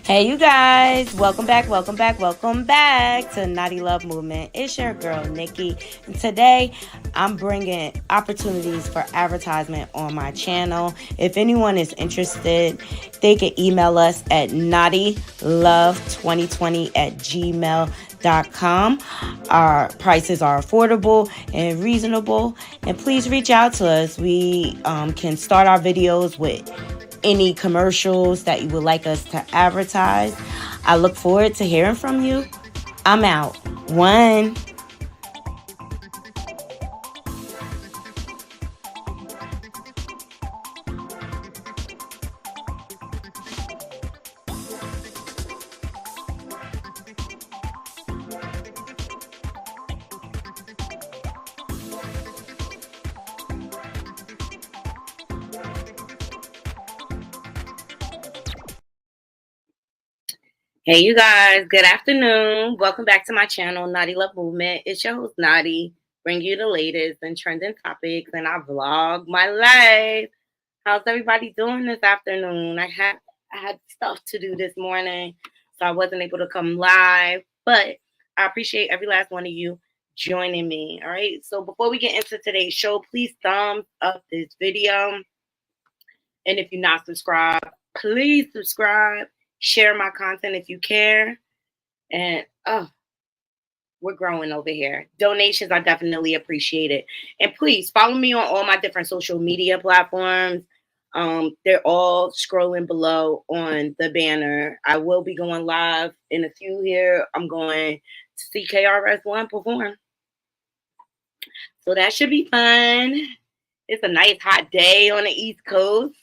Hey, you guys, welcome back to Naughty Love Movement. It's your girl, Nikki, and today I'm bringing opportunities for advertisement on my channel. If anyone is interested, they can email us at naughtylove2020@gmail.com. Our prices are affordable and reasonable, and please reach out to us. We can start our videos with any commercials that you would like us to advertise. I look forward to hearing from you. I'm out. One. Hey, you guys, good afternoon. Welcome back to my channel, Naughty Love Movement. It's your host, Naughty, bring you the latest and trending topics, and I vlog my life. How's everybody doing this afternoon? I had stuff to do this morning, so I wasn't able to come live, but I appreciate every last one of you joining me, all right? So before we get into today's show, please thumbs up this video, and if you're not subscribed, please subscribe. Share my content if you care. And we're growing over here. Donations are definitely appreciated. And please follow me on all my different social media platforms. They're all scrolling below on the banner. I will be going live in a few here. I'm going to see KRS-One perform. So that should be fun. It's a nice hot day on the East Coast.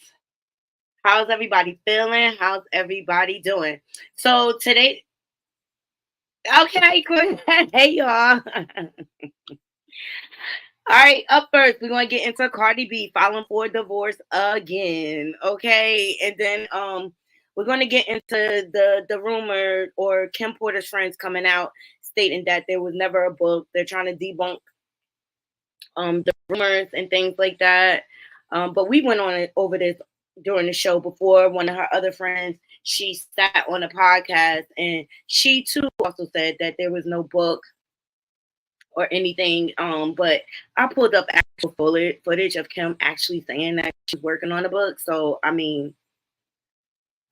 How's everybody feeling? How's everybody doing? So today, okay, cool. Hey, y'all. All right, up first, we're going to get into Cardi B filing for divorce again, okay? And then we're going to get into the rumor or Kim Porter's friends coming out stating that there was never a book. They're trying to debunk the rumors and things like that. But we went on over this during the show before. One of her other friends, she sat on a podcast and she too also said that there was no book or anything. But I pulled up actual footage of Kim actually saying that she's working on a book. So, I mean,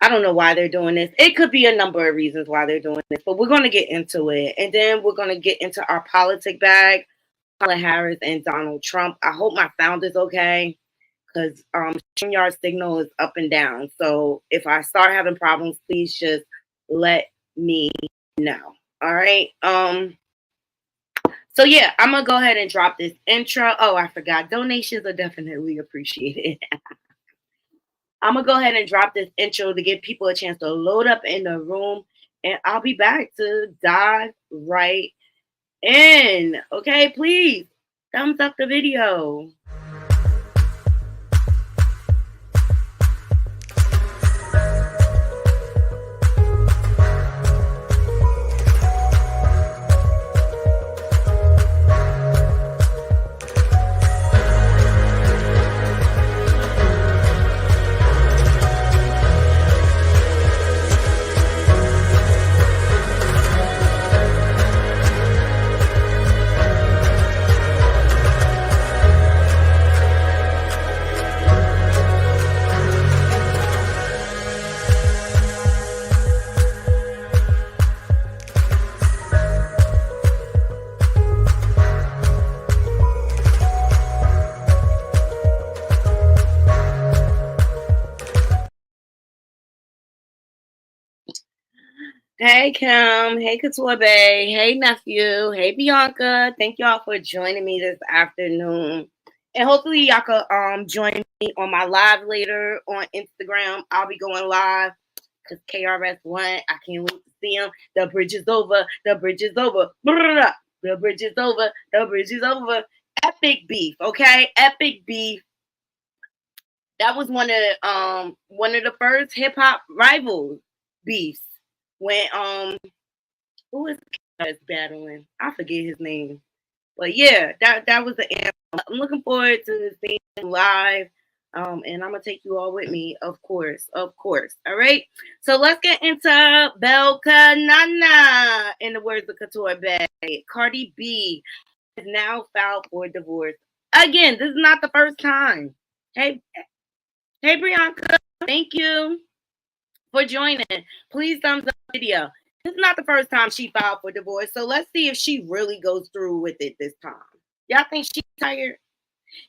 I don't know why they're doing this. It could be a number of reasons why they're doing this, but we're going to get into it. And then we're going to get into our politic bag, Kamala Harris and Donald Trump. I hope my sound is okay, because StreamYard signal is up and down. So if I start having problems, please just let me know. All right. So yeah, I'm gonna go ahead and drop this intro. Oh, I forgot. Donations are definitely appreciated. I'm gonna go ahead and drop this intro to give people a chance to load up in the room, and I'll be back to dive right in. Okay, please thumbs up the video. Hey Kim, hey Couture Bay, hey nephew, hey Bianca. Thank y'all for joining me this afternoon. And hopefully y'all could join me on my live later on Instagram. I'll be going live because KRS1, I can't wait to see him. The bridge is over, the bridge is over. The bridge is over, the bridge is over. Epic beef, okay? Epic beef. That was one of the first hip hop rivals beefs when who is battling? I forget his name. But yeah, that was the end. I'm looking forward to seeing him live. And I'm gonna take you all with me, of course, of course. All right. So let's get into Belkanana. In the words of Couture Bay, Cardi B is now filed for divorce. Again, this is not the first time. Hey, hey, Brianka, thank you for joining. Please thumbs up the video. This is not the first time she filed for divorce, so let's see if she really goes through with it this time. Y'all think she's tired?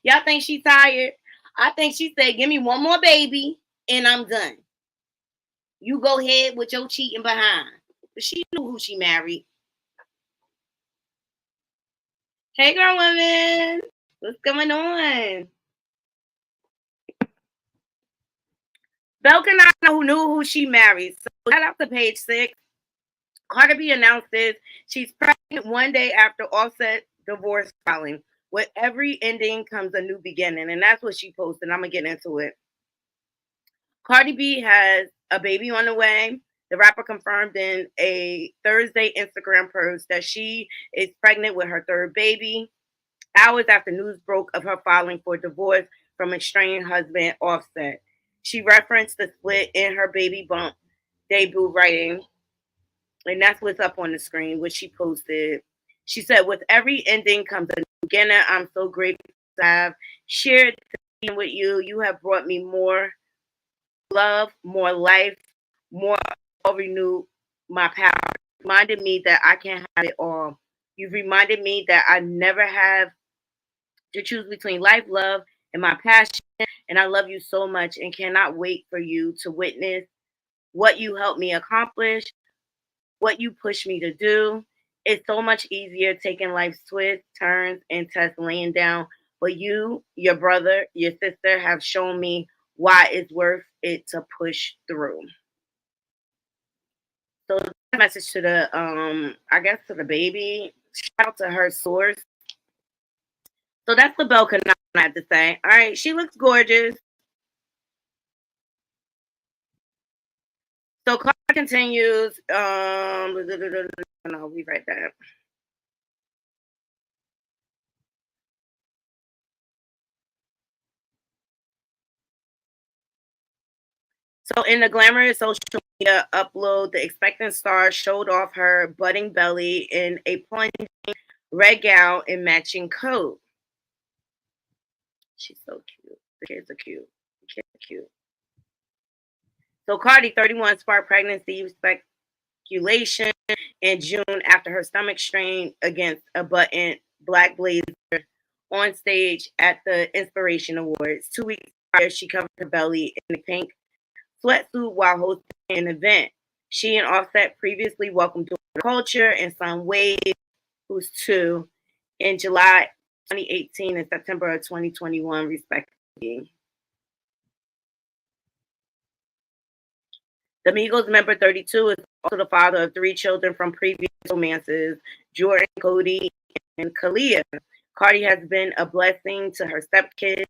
Y'all think she's tired? I think she said, give me one more baby and I'm done. You go ahead with your cheating behind. But she knew who she married. Hey, girl, women. What's going on? Belkanana, who knew who she married. So shout out to page 6. Cardi B announces she's pregnant one day after Offset divorce filing. With every ending comes a new beginning, and that's what she posted. I'm gonna get into it. Cardi B has a baby on the way. The rapper confirmed in a Thursday Instagram post that she is pregnant with her third baby, hours after news broke of her filing for divorce from estranged husband Offset. She referenced the split in her baby bump debut, writing, and that's what's up on the screen, what she posted. She said, with every ending comes a new beginning. I'm so grateful to have shared with you. You have brought me more love, more life, more renew my power. Reminded me that I can have it all. You've reminded me that I never have to choose between life, love, and my passion. And I love you so much and cannot wait for you to witness what you helped me accomplish, what you push me to do. It's so much easier taking life's twists, turns, and tests laying down. But you, your brother, your sister have shown me why it's worth it to push through. So message to the I guess to the baby. Shout out to her source. So that's the Belka I have to say. All right, she looks gorgeous. So Clark continues. No, we right that. So in the glamorous social media upload, the expectant star showed off her budding belly in a plunging red gown and matching coat. She's so cute. The kids are cute. The kids are cute. So Cardi, 31, sparked pregnancy speculation in June after her stomach strained against a button black blazer on stage at the Inspiration Awards. 2 weeks prior, she covered her belly in a pink sweatsuit while hosting an event. She and Offset previously welcomed daughter Culture and son Wade, who's 2, in July 2018 and September of 2021, respectively. The Migos member 32 is also the father of 3 children from previous romances, Jordan, Cody, and Kalia. Cardi has been a blessing to her stepkids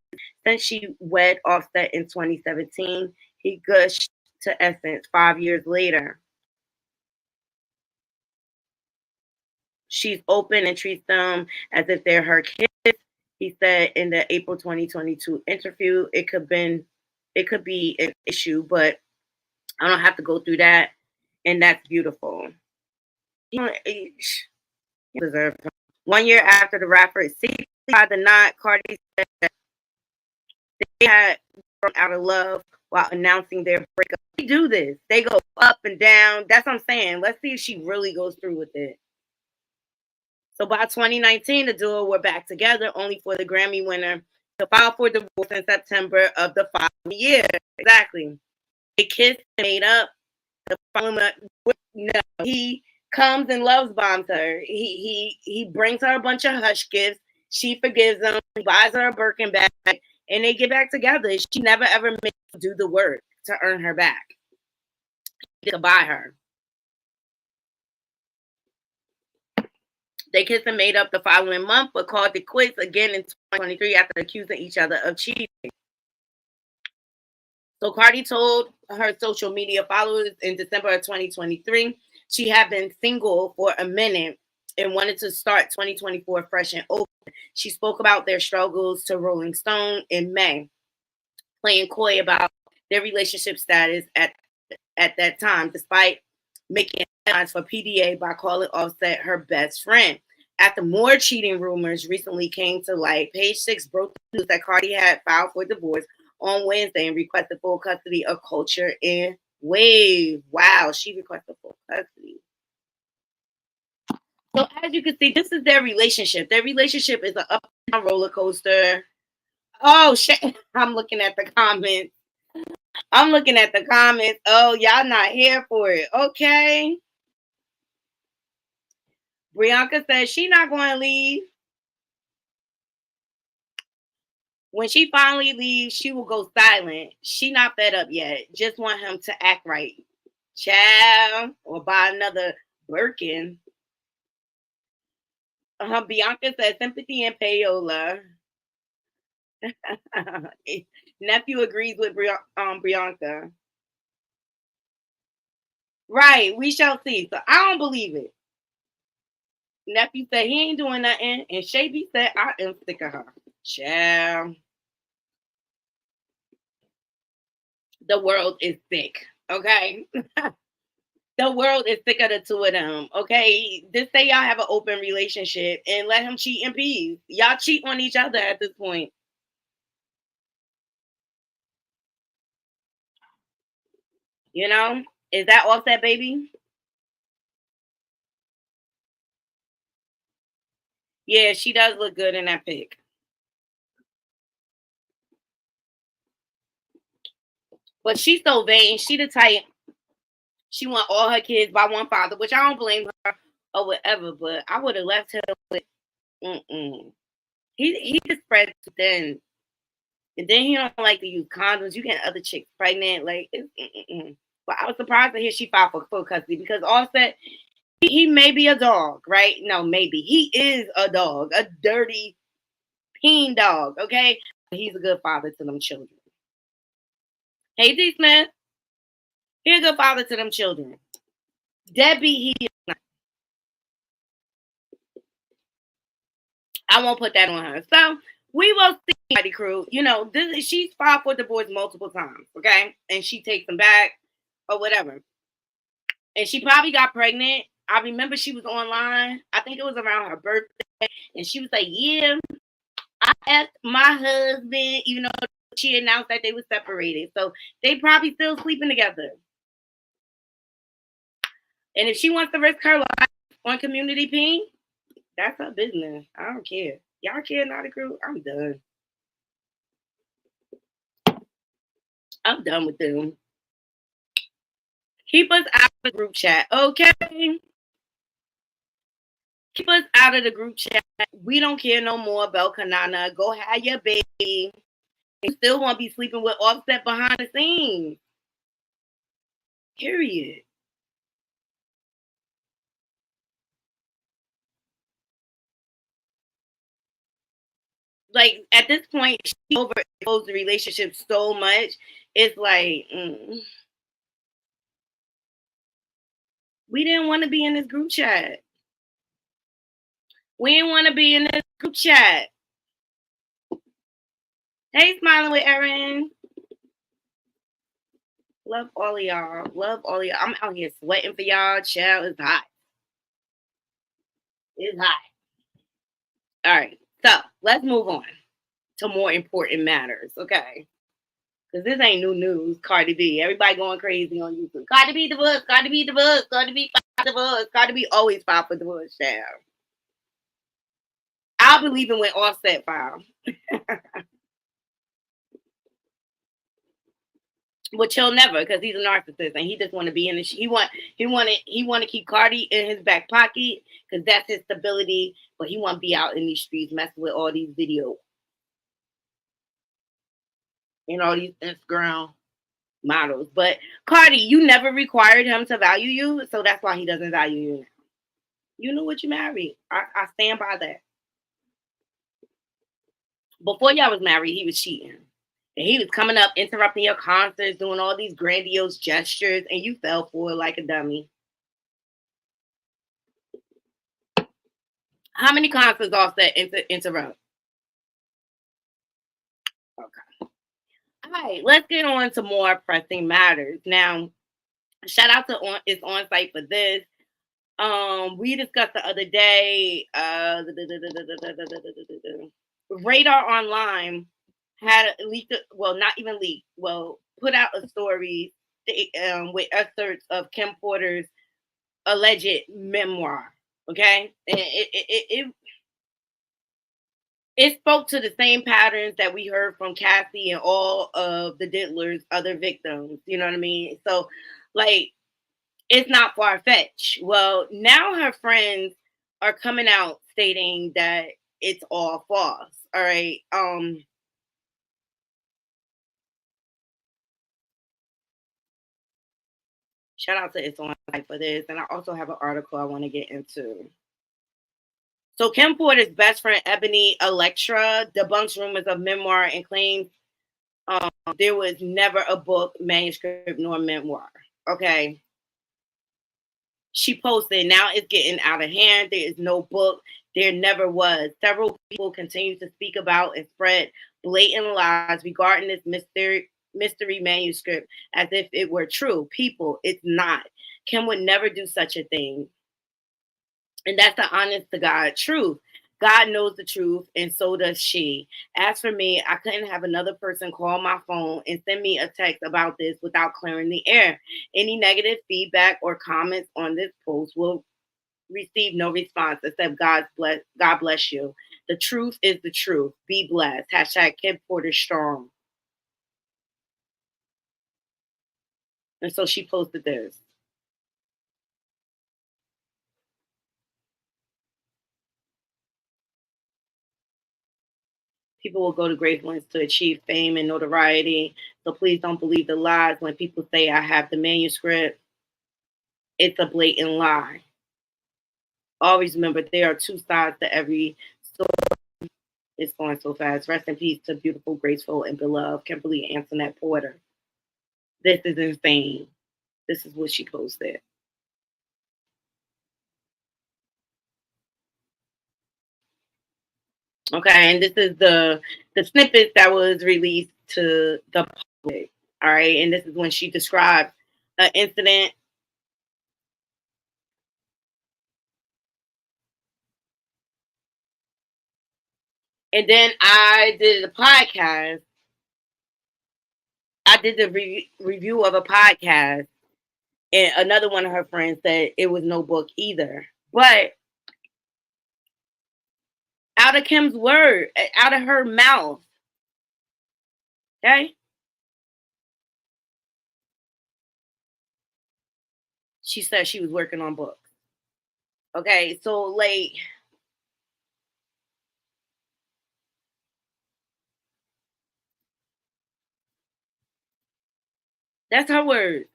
since she wed Offset in 2017. He gushed to Essence 5 years later. She's open and treats them as if they're her kids. He said in the April 2022 interview, it could be an issue, but I don't have to go through that, and that's beautiful. He deserves it. 1 year after the rapper secretly tied the knot, Cardi said that they had grown out of love while announcing their breakup. They do this. They go up and down. That's what I'm saying. Let's see if she really goes through with it. So by 2019, the duo were back together, only for the Grammy winner to file for divorce in September of the following year. Exactly. They kissed and made up No, he comes and loves bombs her. He brings her a bunch of hush gifts. She forgives him. He buys her a Birkin bag, and they get back together. She never ever made him do the work to earn her back. He could buy her. They kissed and made up the following month, but called it quits again in 2023 after accusing each other of cheating. So Cardi told her social media followers in December of 2023 she had been single for a minute and wanted to start 2024 fresh and open. She spoke about their struggles to Rolling Stone in May, playing coy about their relationship status at that time, despite making headlines for PDA by calling Offset her best friend. After more cheating rumors recently came to light, Page Six broke the news that Cardi had filed for divorce on Wednesday and requested full custody of Culture and Wave. Wow, she requested full custody. So as you can see, this is their relationship. Their relationship is an up and down roller coaster. Oh shit! I'm looking at the comments. Oh, y'all not here for it. Okay. Brianka says she not going to leave. When she finally leaves, she will go silent. She not fed up yet. Just want him to act right. Child, or buy another Birkin. Bianca says sympathy and payola. Nephew agrees with Bianca. Right, we shall see. So I don't believe it. Nephew said he ain't doing nothing, and Shaby said I am sick of her. Child. The world is sick. Okay. The world is sick of the two of them. Okay. Just say y'all have an open relationship and let him cheat in peace. Y'all cheat on each other at this point. You know? Is that Offset baby? Yeah, she does look good in that pic. But she's so vain. She the type. She want all her kids by one father, which I don't blame her or whatever. But I would have left her with. Mm-mm. He just spread too thin, and then he don't like to use condoms. You get other chicks pregnant, like. But I was surprised to hear she filed for full custody because Offset he may be a dog, right? No, maybe he is a dog, a dirty peen dog. Okay, he's a good father to them children. Hey, D Smith, he's a good father to them children. Debbie, he is not. I won't put that on her. So we will see, Mighty Crew. You know, she's filed for divorce multiple times, okay, and she takes them back or whatever. And she probably got pregnant. I remember she was online. I think it was around her birthday, and she was like, "Yeah, I asked my husband," even though she announced that they were separated. So they probably still sleeping together. And if she wants to risk her life on Community Pink, that's her business. I don't care. Y'all care, not a crew? I'm done. I'm done with them. Keep us out of the group chat, okay? Keep us out of the group chat. We don't care no more about Kanana. Go have your baby. You still want to be sleeping with Offset behind the scenes. Period. Like at this point, she overexposed the relationship so much. It's like we didn't want to be in this group chat. We didn't want to be in this group chat. Hey, smiling with Erin. Love all of y'all. Love all of y'all. I'm out here sweating for y'all. Child, it's hot. It's hot. All right. So let's move on to more important matters. Okay. Because this ain't new news. Cardi B. Everybody going crazy on YouTube. Cardi B divorce. Cardi B divorce. Cardi B divorce. Cardi B always filed for divorce, child. I'll believe in when Offset filed. which he'll never, because he's a narcissist and he just want to be in the. He want to keep Cardi in his back pocket because that's his stability. But he want to be out in these streets messing with all these video and all these Instagram models. But Cardi, you never required him to value you, so that's why he doesn't value you now. You know what you married. I stand by that. Before y'all was married, he was cheating. And he was coming up, interrupting your concerts, doing all these grandiose gestures, and you fell for it like a dummy. How many concerts Offset interrupt? Okay. All right, let's get on to more pressing matters. Now, shout out to It's On Site for this. We discussed the other day. Radar Online had leaked, well, not even leaked, well, put out a story with excerpts of Kim Porter's alleged memoir. Okay, and it spoke to the same patterns that we heard from Cassie and all of the Diddler's other victims. You know what I mean? So, like, it's not far fetched. Well, now her friends are coming out stating that it's all false. All right. Shout out to It's On Site for this. And I also have an article I want to get into. So Kim Porter's best friend, Ebony Electra, debunks rumors of memoir and claims there was never a book, manuscript, nor memoir. Okay. She posted, now it's getting out of hand. There is no book. There never was. Several people continue to speak about and spread blatant lies regarding this mystery manuscript as if it were true. People, it's not. Kim would never do such a thing. And that's the honest to God truth. God knows the truth, and so does she. As for me, I couldn't have another person call my phone and send me a text about this without clearing the air. Any negative feedback or comments on this post will receive no response except God bless you. The truth is the truth. Be blessed. Hashtag Kim Porter Strong. And so she posted this. People will go to great lengths to achieve fame and notoriety. So please don't believe the lies when people say I have the manuscript. It's a blatant lie. Always remember there are two sides to every story. It's going so fast. Rest in peace to beautiful, graceful, and beloved Kimberly Antoinette Porter. This is insane. This is what she posted. Okay, and this is the snippet that was released to the public. All right, and this is when she described an incident. And then I did a podcast. I did the review of a podcast, and another one of her friends said it was no book either. But out of Kim's word, out of her mouth, okay? She said she was working on books. Okay, so like, that's her word.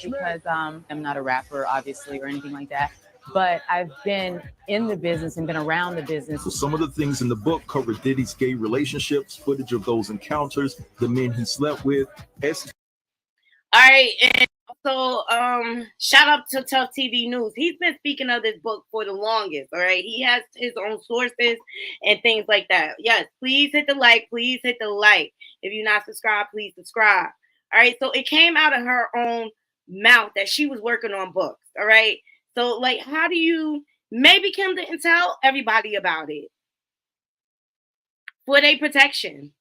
Because I'm not a rapper, obviously, or anything like that. But I've been in the business and been around the business. So some of the things in the book cover Diddy's gay relationships, footage of those encounters, the men he slept with. All right, and also shout out to Tough TV News. He's been speaking of this book for the longest. All right, he has his own sources and things like that. Yes, please hit the like. Please hit the like. If you're not subscribed, please subscribe. All right, so it came out of her own mouth that she was working on books. All right, so like, how do you? Maybe Kim didn't tell everybody about it for their protection.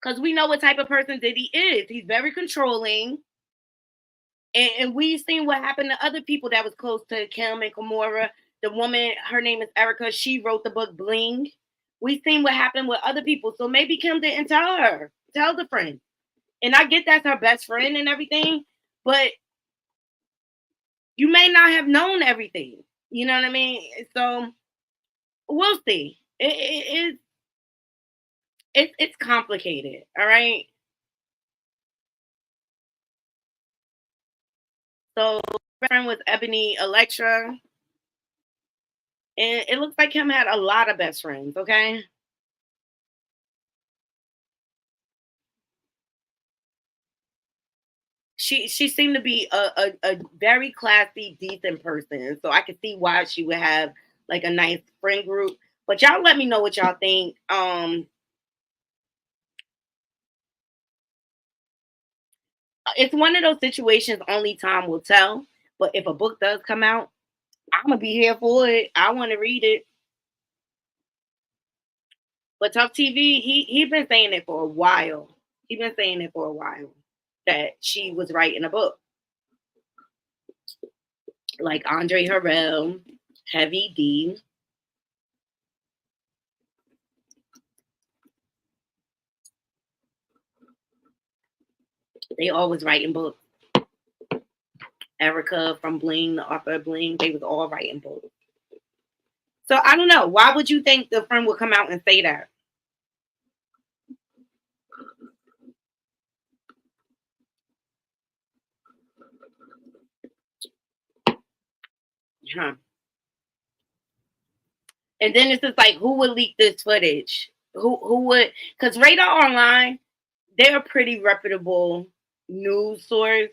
Because we know what type of person Diddy is. He's very controlling. And we've seen what happened to other people that was close to Kim and Kimora. The woman, her name is Erica. She wrote the book Bling. We seen what happened with other people, so maybe Kim didn't tell her. Tell the friend. And I get that's her best friend and everything, but you may not have known everything. You know what I mean? So we'll see. It's complicated. All right. So friend was Ebony Electra, and it looks like Kim had a lot of best friends. Okay. She seemed to be a very classy, decent person. So I could see why she would have like a nice friend group. But y'all let me know what y'all think. It's one of those situations only time will tell. But if a book does come out, I'm gonna be here for it. I want to read it. But Tough TV, he been saying it for a while. He been saying it for a while that she was writing a book. Like Andre Harrell, Heavy D. They always writing books. Erica from Bling, the author of Bling, they was all writing books. So I don't know. Why would you think the friend would come out and say that? Huh. And then it's just like, who would leak this footage? Who would? Because Radar Online, they're a pretty reputable news source,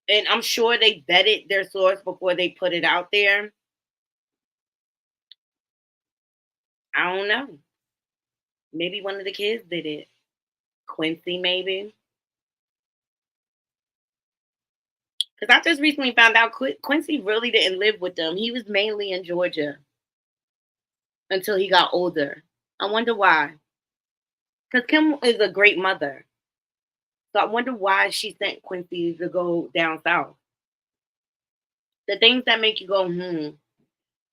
and I'm sure they vetted their source before they put it out there. I don't know. Maybe one of the kids did it. Quincy, maybe. Because I just recently found out Quincy really didn't live with them. He was mainly in Georgia until he got older. I wonder why. Because Kim is a great mother. So I wonder why she sent Quincy to go down south. The things that make you go, hmm.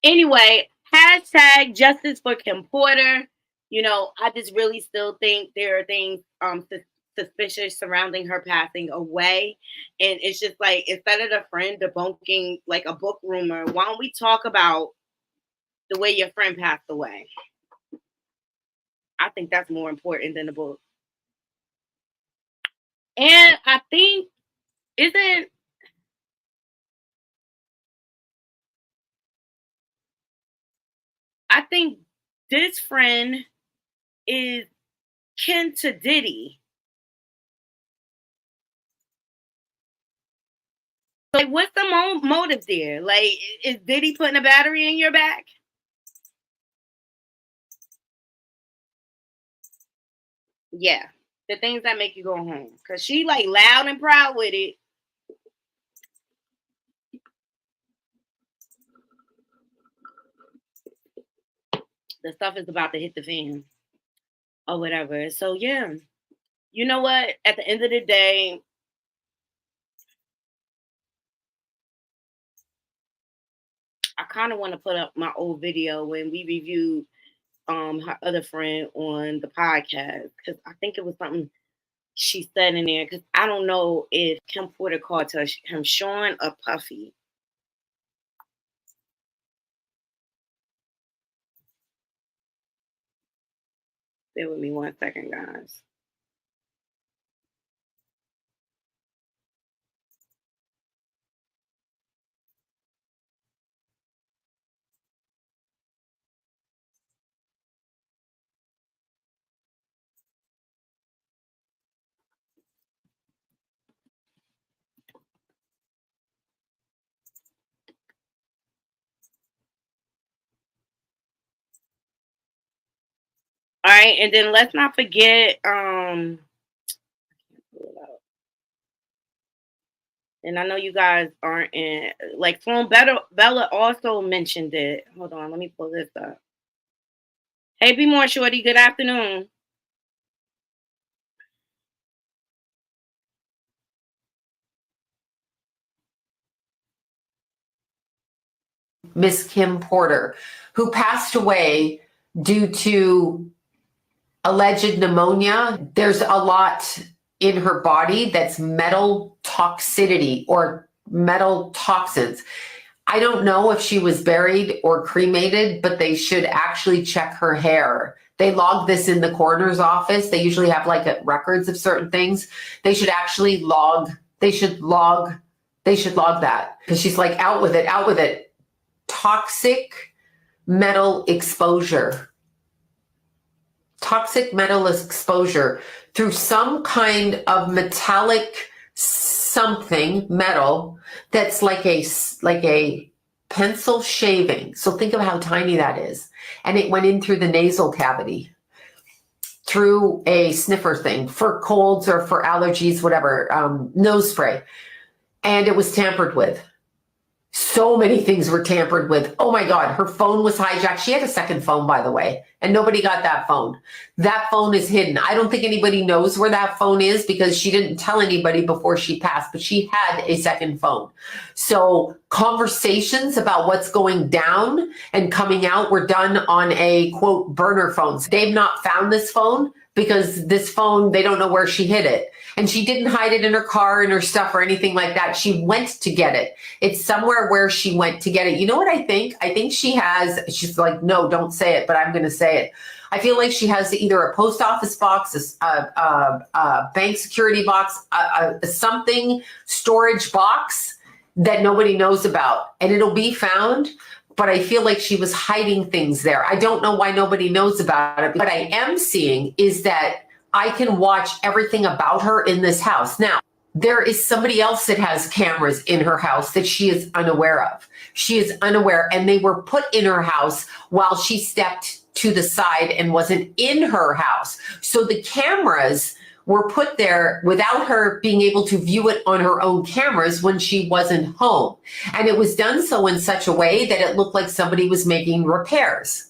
Anyway, hashtag justice for Kim Porter. You know, I just really still think there are things suspicious surrounding her passing away. And it's just like, instead of the friend debunking like a book rumor, why don't we talk about the way your friend passed away? I think that's more important than the book. And I think, isn't, I think this friend is kin to Diddy. Like, what's the motive there? Like, is Diddy putting a battery in your back? Yeah, the things that make you go home. Cause she like loud and proud with it. The stuff is about to hit the fan or whatever. So yeah, you know what? At the end of the day, I kind of want to put up my old video when we reviewed her other friend on the podcast because I think it was something she said in there. Because I don't know if Kim Porter called him Sean or Puffy. Bear with me 1 second, guys. All right, and then let's not forget, and I know you guys aren't in like Sloan Bella also mentioned it. Hold on, let me pull this up. Hey, be more shorty. Good afternoon. Miss Kim Porter, who passed away due to alleged pneumonia. There's a lot in her body that's metal toxicity or metal toxins. I don't know if she was buried or cremated, but they should actually check her hair. They log this in the coroner's office. They usually have like records of certain things. They should actually log that because she's like, out with it. Toxic metal exposure through some kind of metallic something metal that's like a pencil shaving. So think of how tiny that is. And it went in through the nasal cavity, through a sniffer thing for colds or for allergies, whatever, nose spray. And it was tampered with. So many things were tampered with. Oh my God, her phone was hijacked. She had a second phone, by the way, and nobody got that phone. That phone is hidden. I don't think anybody knows where that phone is because she didn't tell anybody before she passed, but she had a second phone. So conversations about what's going down and coming out were done on a, quote, burner phone. So they've not found this phone because this phone, they don't know where she hid it. And she didn't hide it in her car, in her stuff or anything like that. She went to get it. It's somewhere where she went to get it. You know what I think? I think she's like, no, don't say it, but I'm going to say it. I feel like she has either a post office box, a bank security box, something storage box that nobody knows about. And it'll be found. But I feel like she was hiding things there. I don't know why nobody knows about it. What I am seeing is that I can watch everything about her in this house. Now, there is somebody else that has cameras in her house that she is unaware of. She is unaware, and they were put in her house while she stepped to the side and wasn't in her house. So the cameras were put there without her being able to view it on her own cameras when she wasn't home. And it was done so in such a way that it looked like somebody was making repairs.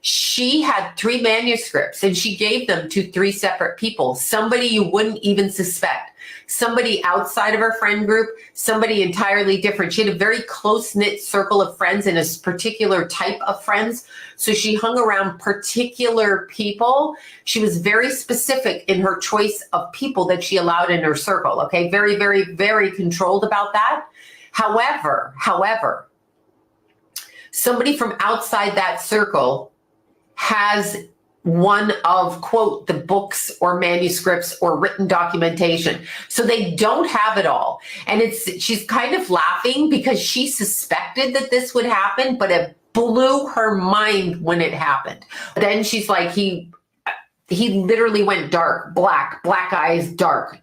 She had 3 manuscripts and she gave them to 3 separate people, somebody you wouldn't even suspect, somebody outside of her friend group, somebody entirely different. She had a very close-knit circle of friends and a particular type of friends. So she hung around particular people. She was very specific in her choice of people that she allowed in her circle. Okay, very, very, very controlled about that. However, somebody from outside that circle has one of, quote, the books or manuscripts or written documentation. So they don't have it all. And she's kind of laughing because she suspected that this would happen, but it blew her mind when it happened. Then she's like, he literally went dark, black eyes, dark,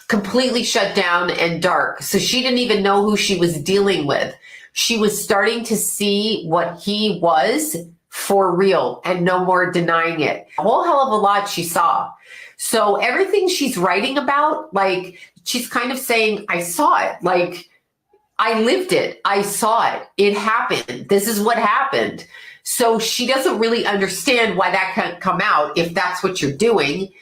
completely shut down and dark. So she didn't even know who she was dealing with. She was starting to see what he was for real and no more denying it. A whole hell of a lot she saw. So everything she's writing about, like, she's kind of saying, I saw it. Like, I lived it. I saw it. It happened. This is what happened. So she doesn't really understand why that can't come out if that's what you're doing.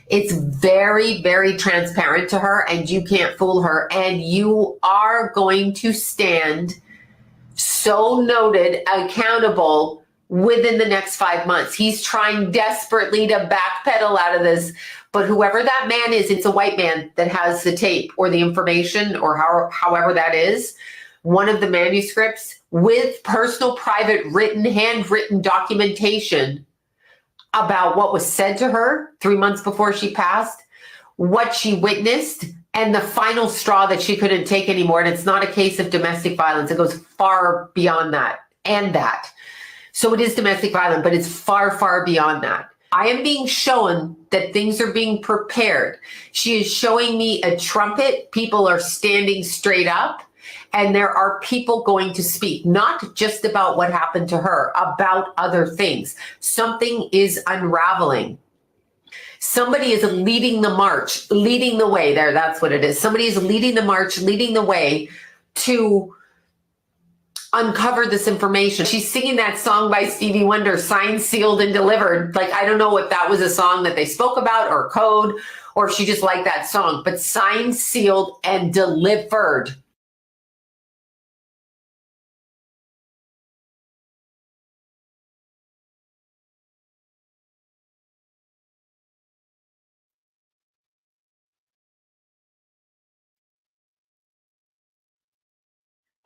It's very, very transparent to her and you can't fool her. And you are going to stand so noted, accountable within the next 5 months. He's trying desperately to backpedal out of this, but whoever that man is, it's a white man that has the tape or the information or however that is, one of the manuscripts with personal, private, handwritten documentation about what was said to her 3 months before she passed, what she witnessed, and the final straw that she couldn't take anymore. And it's not a case of domestic violence. It goes far beyond that and that. So it is domestic violence, but it's far, far beyond that. I am being shown that things are being prepared. She is showing me a trumpet. People are standing straight up. And there are people going to speak, not just about what happened to her, about other things. Something is unraveling. Somebody is leading the march, leading the way there. That's what it is. Somebody is leading the march, leading the way to uncover this information. She's singing that song by Stevie Wonder, Signed, Sealed, and Delivered. Like, I don't know if that was a song that they spoke about or code, or if she just liked that song, but signed, sealed, and delivered.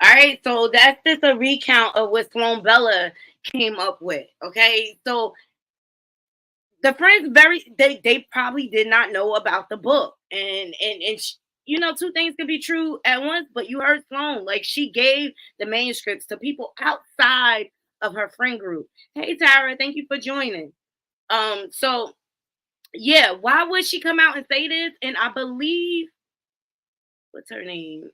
All right, so that's just a recount of what Sloan Bella came up with. Okay, so the friends they probably did not know about the book, and you know, two things can be true at once. But you heard Sloan, like, she gave the manuscripts to people outside of her friend group. Hey Tara, thank you for joining. So yeah, why would she come out and say this? And I believe, what's her name?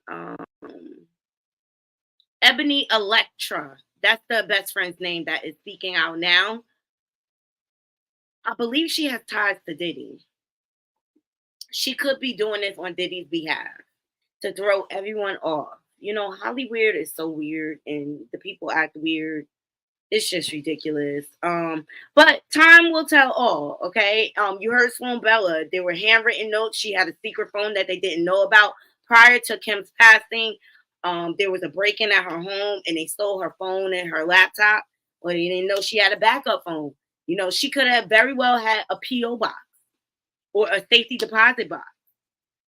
Ebony Electra. That's the best friend's name that is speaking out now. I believe she has ties to Diddy. She could be doing this on Diddy's behalf to throw everyone off. You know, Hollywood is so weird and the people act weird. It's just ridiculous. But time will tell all, okay? You heard Sloan Bella. There were handwritten notes. She had a secret phone that they didn't know about prior to Kim's passing. There was a break-in at her home and they stole her phone and her laptop. Well, they didn't know she had a backup phone. You know, she could have very well had a PO box or a safety deposit box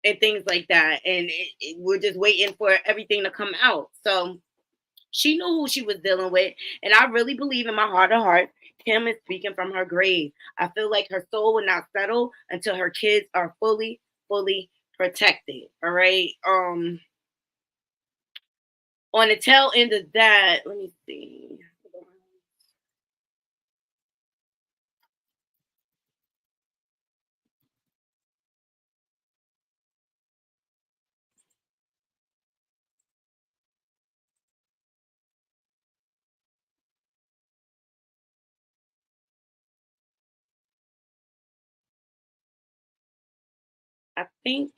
and things like that. And we're just waiting for everything to come out. So she knew who she was dealing with. And I really believe in my heart of hearts, Kim is speaking from her grave. I feel like her soul will not settle until her kids are fully, fully protected. All right. On the tail end of that, let me see. I think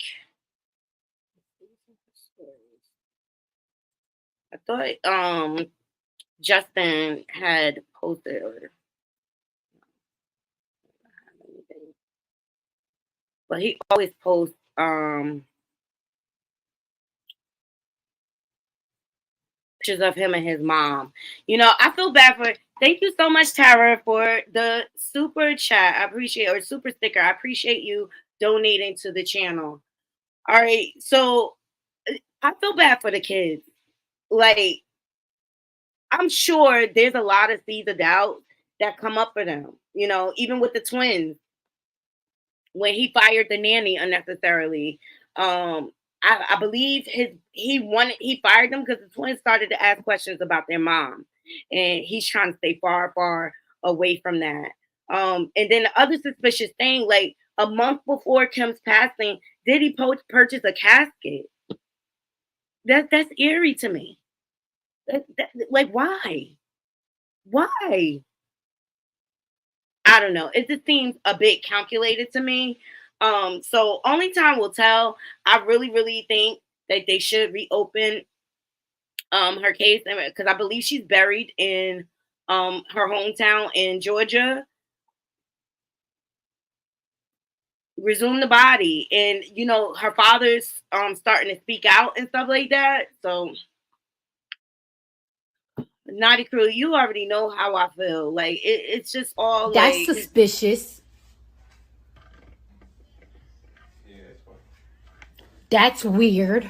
I thought Justin had posted, but he always posts pictures of him and his mom. You know, I feel bad for. Thank you so much, Tara, for the super chat. I appreciate, or super sticker. I appreciate you donating to the channel. All right, so I feel bad for the kids. Like, I'm sure there's a lot of seeds of doubt that come up for them. You know, even with the twins, when he fired the nanny unnecessarily. I believe he fired them because the twins started to ask questions about their mom, and he's trying to stay far, far away from that. And then the other suspicious thing, like a month before Kim's passing, did he purchase a casket? That's eerie to me. Like, why? Why? I don't know. It just seems a bit calculated to me. So only time will tell. I really, really think that they should reopen her case because I believe she's buried in her hometown in Georgia. Resume the body, and you know her father's starting to speak out and stuff like that. So Naughty Crew, you already know how I feel. Like it's just all That's like suspicious. That's weird.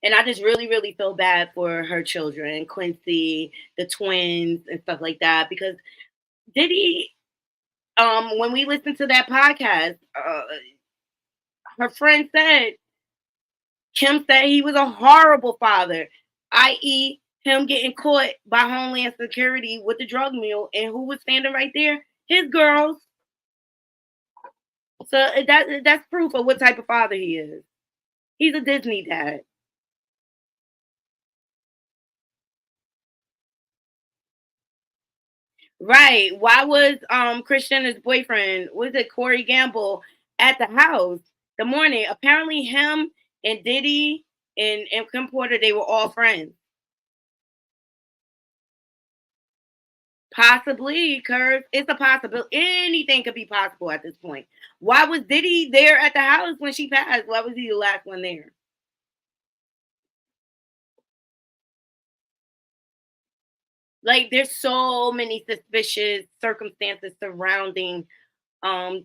and I just really, really feel bad for her children, Quincy, the twins, and stuff like that. Because Diddy, when we listened to that podcast, her friend said Kim said he was a horrible father, i.e., him getting caught by Homeland Security with the drug mule, and who was standing right there? His girls. So that's proof of what type of father he is. He's a Disney dad. Right. Why was Christiana's boyfriend, was it Corey Gamble, at the house the morning? Apparently him and Diddy and Kim Porter, they were all friends. Possibly, Curve. It's a possibility. Anything could be possible at this point. Why was Diddy there at the house when she passed? Why was he the last one there? Like, there's so many suspicious circumstances surrounding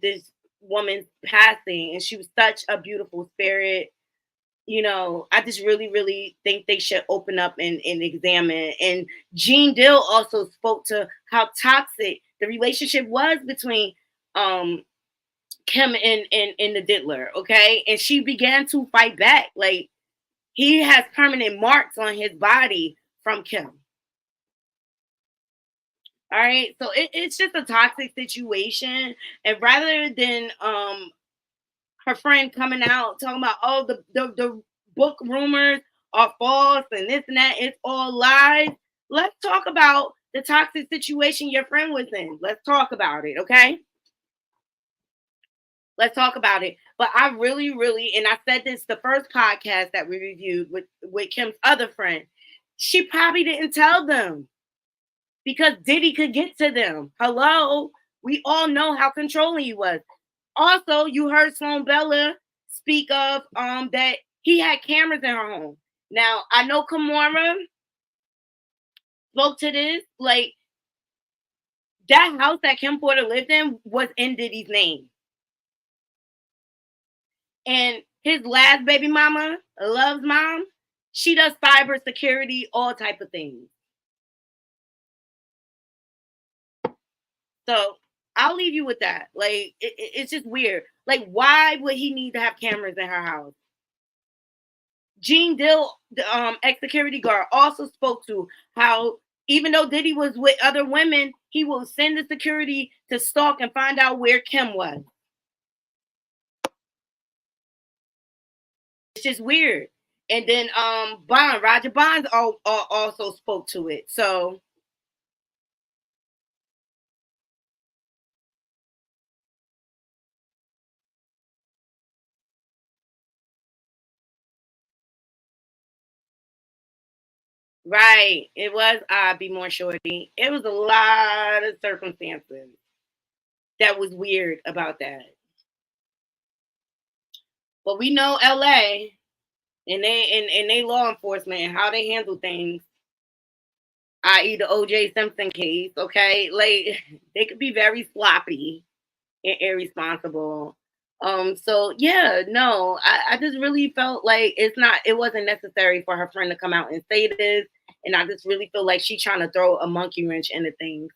this woman's passing, and she was such a beautiful spirit. you know, I just really, really think they should open up and examine. And Gene Dill also spoke to how toxic the relationship was between Kim and the diddler, okay? And she began to fight back. Like, he has permanent marks on his body from Kim. All right, so it's just a toxic situation. And rather than her friend coming out talking about, oh, the book rumors are false and this and that, it's all lies. Let's talk about the toxic situation your friend was in. Let's talk about it, okay? Let's talk about it. But I really, really, and I said this the first podcast that we reviewed with Kim's other friend, she probably didn't tell them because Diddy could get to them. Hello? We all know how controlling he was. Also, you heard Sloan Bella speak of that he had cameras in her home. Now, I know Kamara spoke to this. Like, that house that Kim Porter lived in was in Diddy's name. And his last baby mama, Love's mom, she does cyber security, all type of things. So I'll leave you with that. Like, it's just weird. Like, why would he need to have cameras in her house? Gene Dill, the ex-security guard, also spoke to how even though Diddy was with other women, he will send the security to stalk and find out where Kim was. It's just weird. And then Roger Bonds also spoke to it. So right, it was Be More Shorty. It was a lot of circumstances that was weird about that. But we know LA and they law enforcement and how they handle things, i.e. the OJ Simpson case, okay? Like, they could be very sloppy and irresponsible. So yeah, no, I just really felt like it wasn't necessary for her friend to come out and say this. And I just really feel like she's trying to throw a monkey wrench into things.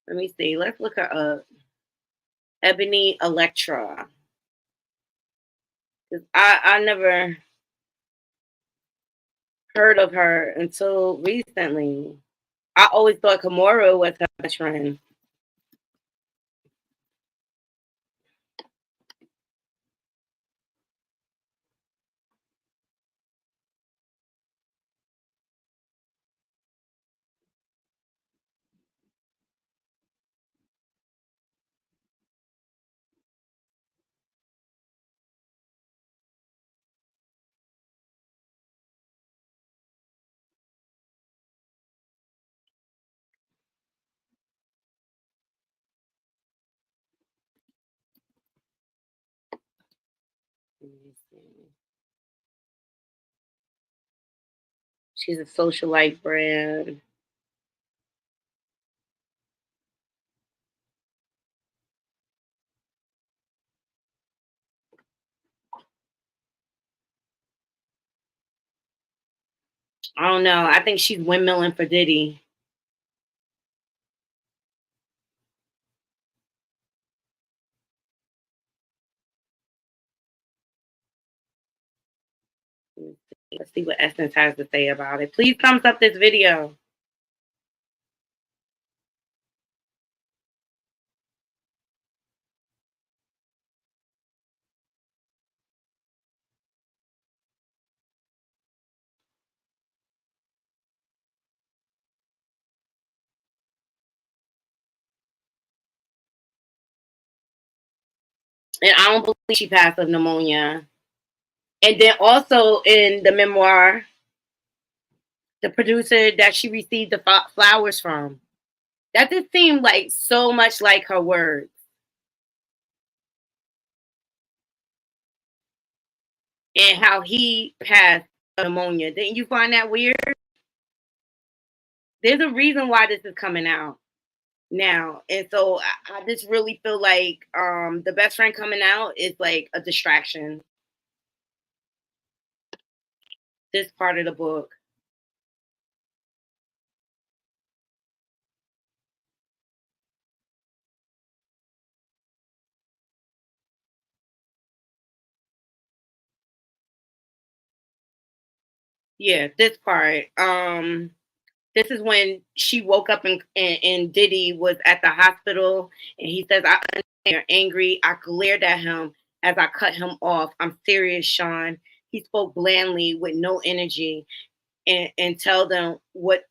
Let me see. Let's look her up. Ebony Electra. I never heard of her until recently. I always thought Kimura was her best friend. She's a socialite brand. I don't know. I think she's windmilling for Diddy. Let's see what Essence has to say about it. Please thumbs up this video. And I don't believe she passed of pneumonia. And then also in the memoir, the producer that she received the flowers from, that just seemed like so much like her words. And how he passed pneumonia. Didn't you find that weird? There's a reason why this is coming out. now. And so I just really feel like the best friend coming out is like a distraction. This part of the book. Yeah, this part. This is when she woke up and Diddy was at the hospital and he says, I understand you're angry. I glared at him as I cut him off. I'm serious, Sean. He spoke blandly with no energy and tell them what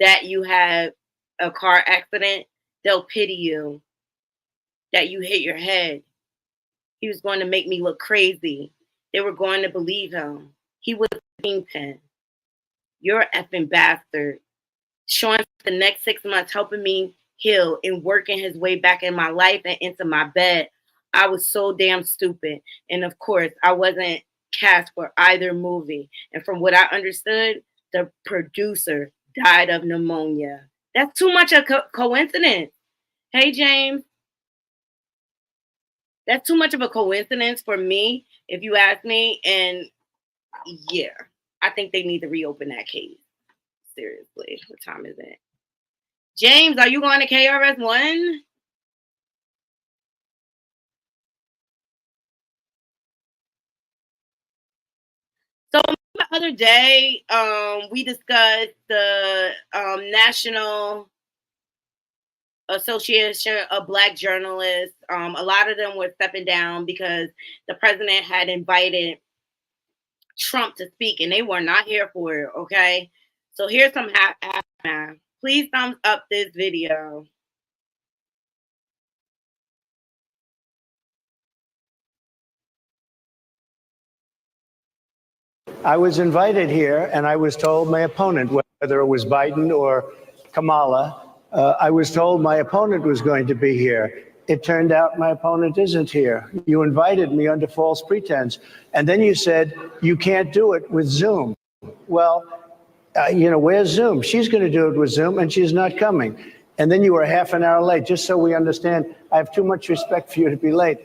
that you have a car accident, they'll pity you, that you hit your head. He was going to make me look crazy. They were going to believe him. He was a kingpin. You're a effing bastard. Sean the next 6 months helping me heal and working his way back in my life and into my bed. I was so damn stupid. And of course, I wasn't cast for either movie. And from what I understood, the producer died of pneumonia. That's too much of a coincidence. Hey, James, that's too much of a coincidence for me, if you ask me. And yeah, I think they need to reopen that case. Seriously, what time is it? James, are you going to KRS-One? So the other day, we discussed the National Association of Black Journalists. A lot of them were stepping down because the president had invited Trump to speak, and they were not here for it. Okay, so here's some aftermath. Please thumbs up this video. I was invited here, and I was told my opponent, whether it was Biden or Kamala, I was told my opponent was going to be here. It turned out my opponent isn't here. You invited me under false pretense, and then you said you can't do it with Zoom. Well, where's Zoom? She's going to do it with Zoom, and she's not coming. And then you were half an hour late. Just so we understand, I have too much respect for you to be late.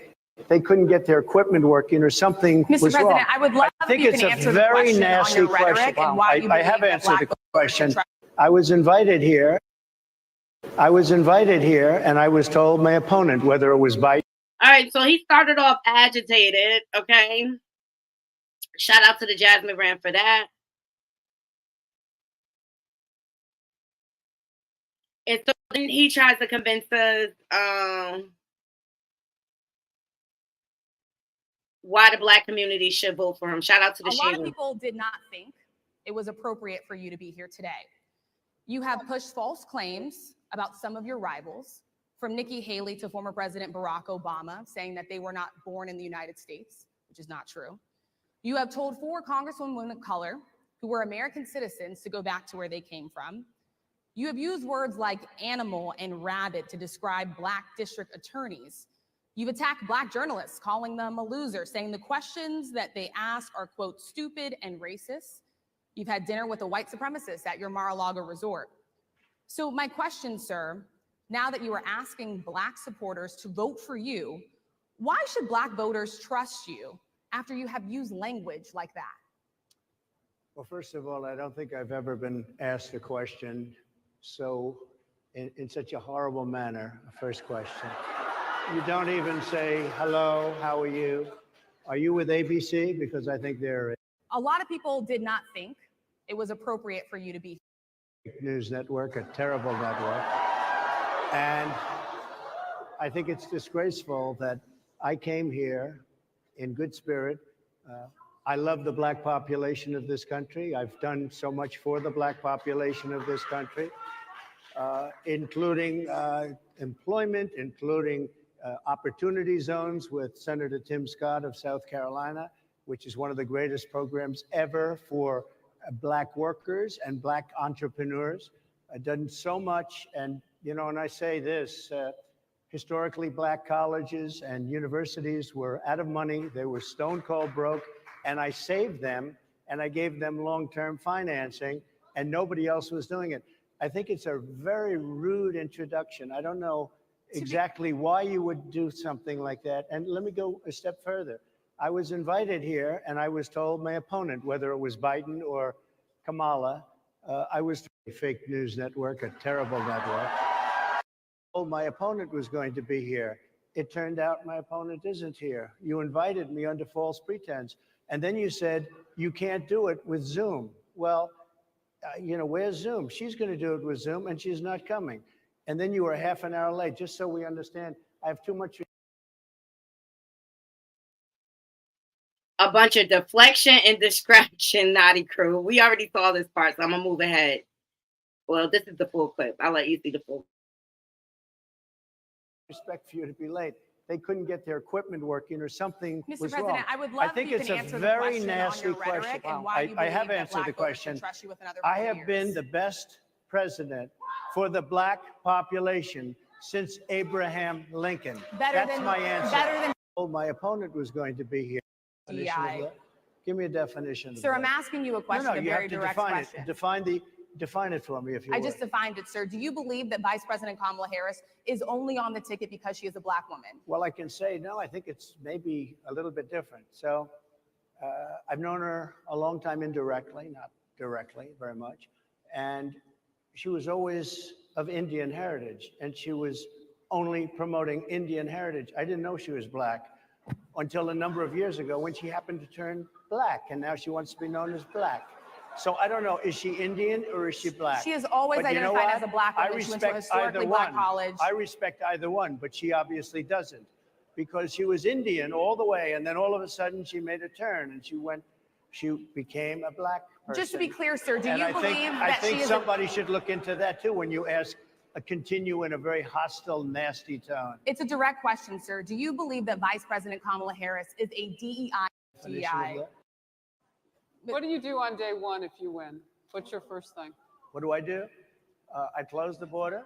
They couldn't get their equipment working or something was Mr. President, wrong. I would love if you can answer the question nasty on your rhetoric question. and why you I believe have that answered the Black question. I was invited here. And I was told my opponent, whether it was Biden. All right, so he started off agitated, okay? Shout out to the Jasmine Brand for that. And so then he tries to convince us why the Black community should vote for him. Shout out to the A lot of people did not think it was appropriate for you to be here today. You have pushed false claims about some of your rivals, from Nikki Haley to former President Barack Obama, saying that they were not born in the United States, which is not true. You have told 4 congresswomen of color who were American citizens to go back to where they came from. You have used words like animal and rabid to describe Black district attorneys. You've attacked Black journalists, calling them a loser, saying the questions that they ask are, quote, stupid and racist. You've had dinner with a white supremacist at your Mar-a-Lago resort. So my question, sir, now that you are asking Black supporters to vote for you, why should Black voters trust you after you have used language like that? Well, first of all, I don't think I've ever been asked a question so in such a horrible manner. First question. You don't even say, hello, how are you? Are you with ABC? Because I think they're a lot of people did not think it was appropriate for you to be news network, a terrible network. And I think it's disgraceful that I came here in good spirit. I love the Black population of this country. I've done so much for the Black population of this country, including employment, including opportunity zones with Senator Tim Scott of South Carolina, which is one of the greatest programs ever for Black workers and Black entrepreneurs. I've done so much, and and I say this, historically Black colleges and universities were out of money. They were stone cold broke, and I saved them, and I gave them long-term financing, and nobody else was doing it. I think it's a very rude introduction. I don't know exactly why you would do something like that. And let me go a step further. I was invited here, and I was told my opponent, whether it was Biden or Kamala, I was a fake news network, a terrible network. Told my opponent was going to be here. It turned out my opponent isn't here. You invited me under false pretense, and then you said you can't do it with Zoom. Well, where's Zoom? She's going to do it with Zoom, and she's not coming. And then you were half an hour late. Just so we understand, I have too much. A bunch of deflection and distraction, naughty crew. We already saw this part, so I'm gonna move ahead. Well, this is the full clip. I'll let you see the full. Respect for you to be late. They couldn't get their equipment working or something Mr. was President, wrong. I would love I think if you it's can a answer very the question nasty on your rhetoric question. and why you I believe have that answered black the voters question. should trust you with another I 4 have years. been the best president for the black population since Abraham Lincoln. That's my answer. Better than Oh, my opponent was going to be here. DEI. Give me a definition. Sir, I'm asking you a question, No, a you very have to direct define question. it. Define it for me, if you I would. just defined it, sir. Do you believe that Vice President Kamala Harris is only on the ticket because she is a black woman? Well, I can say no. I think it's maybe a little bit different. So I've known her a long time indirectly, not directly very much. And she was always of Indian heritage, and she was only promoting Indian heritage. I didn't know she was black until a number of years ago when she happened to turn black, and now she wants to be known as black. So I don't know, is she Indian or is she black? She has always But you know identified what? as a black woman. I She went to a respect historically either black one. college. I respect either one, but she obviously doesn't, because she was Indian all the way, and then all of a sudden she made a turn and she became a black person. Just to be clear, sir, do And you I believe think, that I think she is somebody should look into that too when you ask continue in a very hostile, nasty tone. It's a direct question, sir. Do you believe that Vice President Kamala Harris is a DEI? What do you do on day one if you win? What's your first thing? What do? I close the border.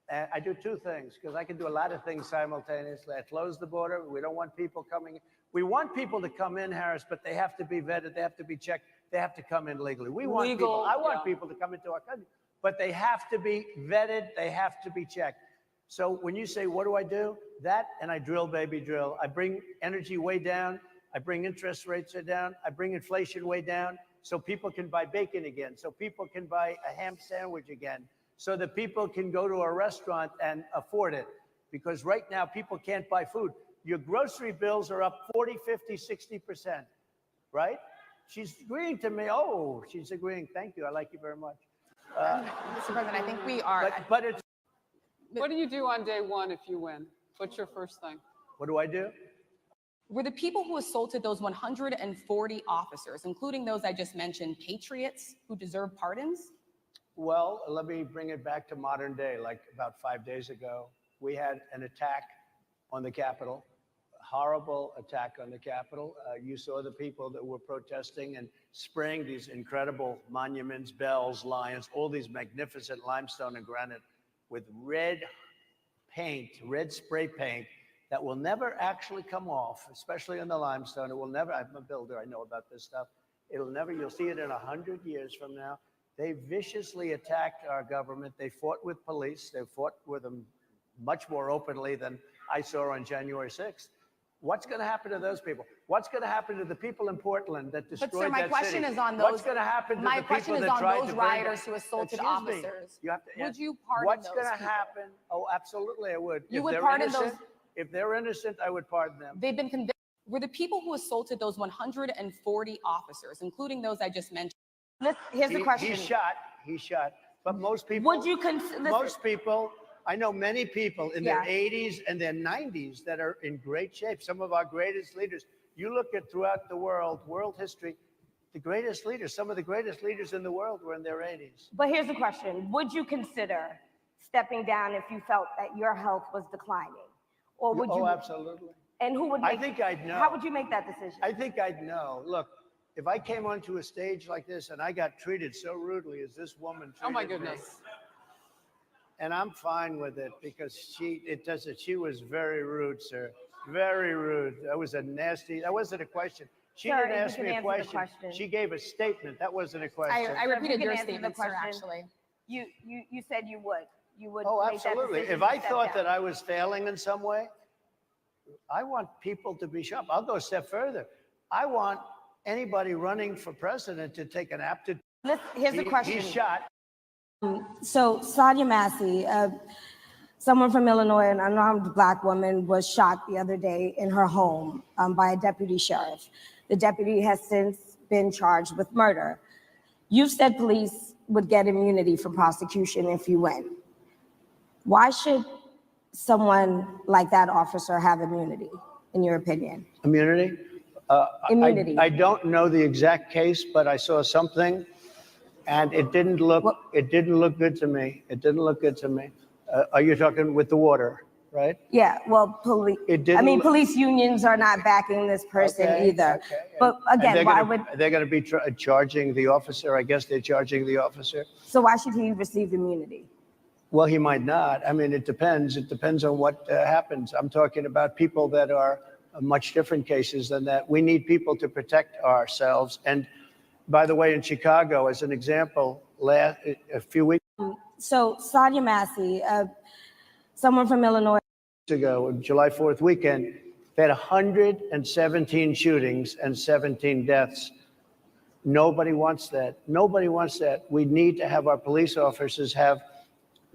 And I do two things, because I can do a lot of things simultaneously. I close the border. We don't want people coming in. We want people to come in, Harris, but they have to be vetted. They have to be checked. They have to come in legally. We want people. I want people to come into our country, but they have to be vetted. They have to be checked. So when you say, what do? That, and I drill, baby, drill. I bring energy way down. I bring interest rates down. I bring inflation way down so people can buy bacon again, so people can buy a ham sandwich again, so that people can go to a restaurant and afford it. Because right now, people can't buy food. Your grocery bills are up 40, 50, 60%, right? She's agreeing to me. Oh, she's agreeing. Thank you. I like you very much. Mr. President, I think we are. But it's. What do you do on day one if you win? What's your first thing? What do I do? Were the people who assaulted those 140 officers, including those I just mentioned, patriots who deserve pardons? Well, let me bring it back to modern day. Like about 5 days ago, we had an attack on the Capitol, a horrible attack on the Capitol. You saw the people that were protesting and spraying these incredible monuments, bells, lions, all these magnificent limestone and granite with red paint, red spray paint that will never actually come off, especially in the limestone. It will never, I'm a builder, I know about this stuff. It'll never, you'll see it in 100 years from now. They viciously attacked our government. They fought with police. They fought with them much more openly than I saw on January 6th. What's going to happen to those people? What's going to happen to the people in Portland that destroyed that city? But sir, my question is on those. What's going to happen to the people that tried to bring rioters who assaulted officers. You have to, Would you pardon what's those going to people? happen? Oh, absolutely, I would. You If would they're pardon innocent, those? If they're innocent, I would pardon them. They've been convicted. Were the people who assaulted those 140 officers, including those I just mentioned? Here's the question. He shot. But most people. Would you consider? Most people, I know many people in their Yeah. 80s and their 90s that are in great shape. Some of our greatest leaders. You look at throughout the world history, the greatest leaders, some of the greatest leaders in the world were in their 80s. But here's the question. Would you consider stepping down if you felt that your health was declining? Or would you? Oh, absolutely. And who would make, I think I'd know. How would you make that decision? I think I'd know. Look, if I came onto a stage like this and I got treated so rudely as this woman treated Oh my me, goodness. and I'm fine with it because she was very rude, sir. Very rude. That was a nasty, that wasn't a question. She Sir, didn't if you ask can me a answer the question. question. She gave a statement. That wasn't a question. I repeated can your answer the statement, sir, question. actually. You said you would. You would. Oh, make that absolutely. decision If to I step thought down. that I was failing in some way, I want people to be sharp. I'll go a step further. I want anybody running for president to take an aptitude. Here's the question. He's shot. So Sadia Massey, someone from Illinois, an unarmed Black woman, was shot the other day in her home by a deputy sheriff. The deputy has since been charged with murder. You've said police would get immunity from prosecution if you win. Why should someone like that officer have immunity, in your opinion? Immunity? Immunity. I don't know the exact case, but I saw something, and it didn't look good to me. It didn't look good to me. Are you talking with the water, right? Yeah, well, police unions are not backing this person either. Okay. But again, they're going to be charging the officer? I guess they're charging the officer. So why should he receive immunity? Well, he might not. I mean, it depends. It depends on what happens. I'm talking about people that are much different cases than that. We need people to protect ourselves. And by the way, in Chicago, as an example, a few weeks So Sadia Massey, someone from Illinois ago, July 4th weekend, they had 117 shootings and 17 deaths. Nobody wants that. Nobody wants that. We need to have our police officers have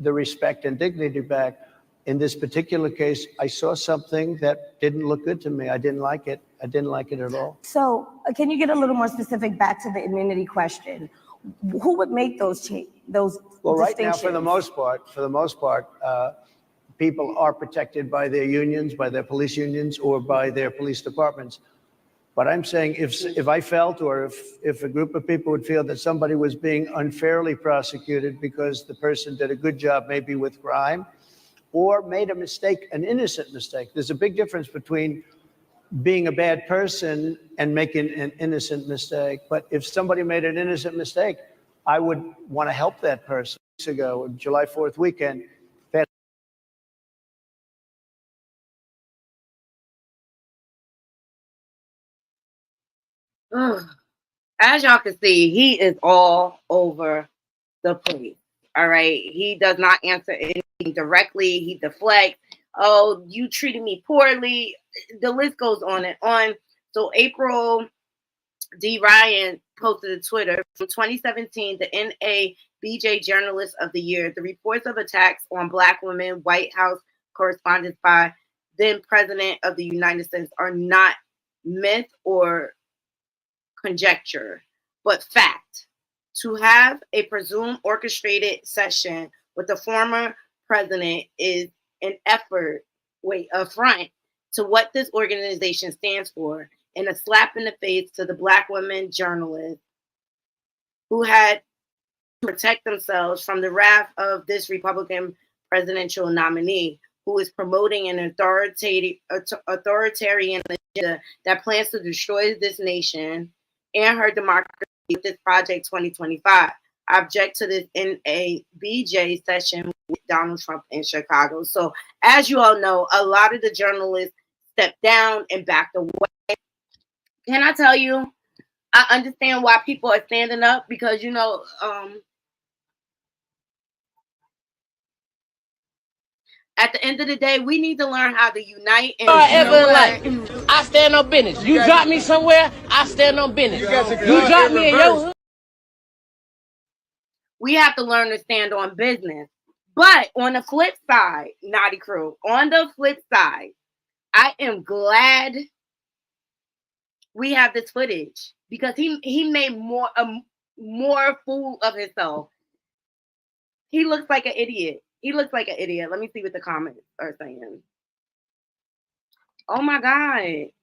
the respect and dignity back. In this particular case, I saw something that didn't look good to me. I didn't like it. I didn't like it at all. So can you get a little more specific back to the immunity question? Who would make those Well, right now, for the most part, people are protected by their unions, by their police unions, or by their police departments. But I'm saying if I felt, or if a group of people would feel that somebody was being unfairly prosecuted because the person did a good job, maybe with crime, or made a mistake, an innocent mistake. There's a big difference between being a bad person and making an innocent mistake. But if somebody made an innocent mistake, I would want to help that person. Weeks ago, July 4th weekend, as y'all can see, he is all over the place. All right. He does not answer anything directly. He deflects. Oh, you treated me poorly. The list goes on and on. So April D. Ryan posted to Twitter from 2017, the NABJ Journalist of the Year. The reports of attacks on Black women, White House correspondents by then President of the United States are not myth or conjecture, but fact. To have a presumed orchestrated session with the former president is an affront to what this organization stands for, and a slap in the face to the Black women journalists who had to protect themselves from the wrath of this Republican presidential nominee who is promoting an authoritarian agenda that plans to destroy this nation and her democracy with this Project 2025. I object to this NABJ session with Donald Trump in Chicago. So as you all know, a lot of the journalists stepped down and backed away. Can I tell you, I understand why people are standing up because, you know, at the end of the day, we need to learn how to unite. And I stand on business. You drop me somewhere, I stand on business. You drop me in your hood. We have to learn to stand on business. But on the flip side, Naughty Crew, on the flip side, I am glad we have this footage because he made more fool of himself. He looks like an idiot. He looks like an idiot. Let me see what the comments are saying. Oh my God.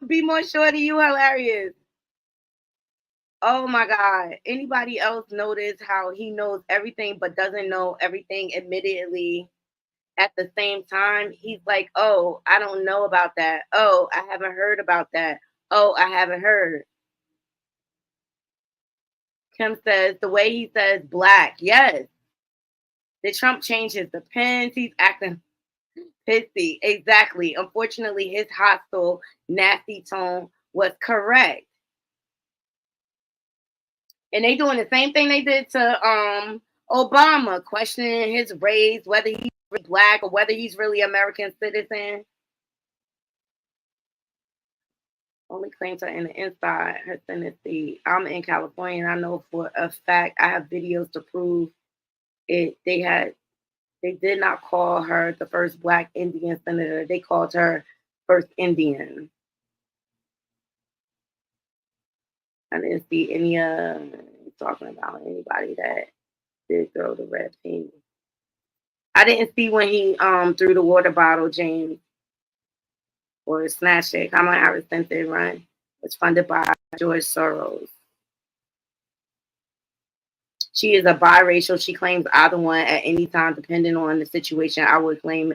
Be more shorty, you hilarious. Oh my God. Anybody else notice how he knows everything but doesn't know everything immediately at the same time? He's like, oh, I don't know about that. Oh, I haven't heard about that. Oh, I haven't heard. Kim says, the way he says black. Yes. Did Trump change his depends? He's acting pissy. Exactly. Unfortunately, his hostile, nasty tone was correct. And they doing the same thing they did to Obama, questioning his race, whether he's black or whether he's really American citizen. Only claims are in the inside her Tennessee. I'm in California, and I know for a fact I have videos to prove it. They did not call her the first black Indian senator. They called her first Indian. I didn't see any talking about anybody that did throw the red paint. I didn't see when he threw the water bottle, James, or snatched it. Kamala Harris sent it run. It's funded by George Soros. She is a biracial. She claims either one at any time, depending on the situation. I would claim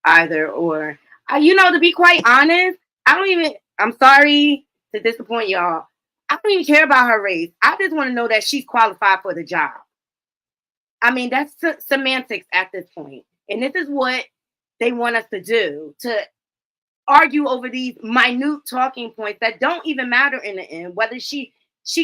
either or. To be quite honest, I'm sorry to disappoint y'all. I don't even care about her race. I just want to know that she's qualified for the job. I mean, that's semantics at this point. And this is what they want us to do, to argue over these minute talking points that don't even matter in the end. Whether she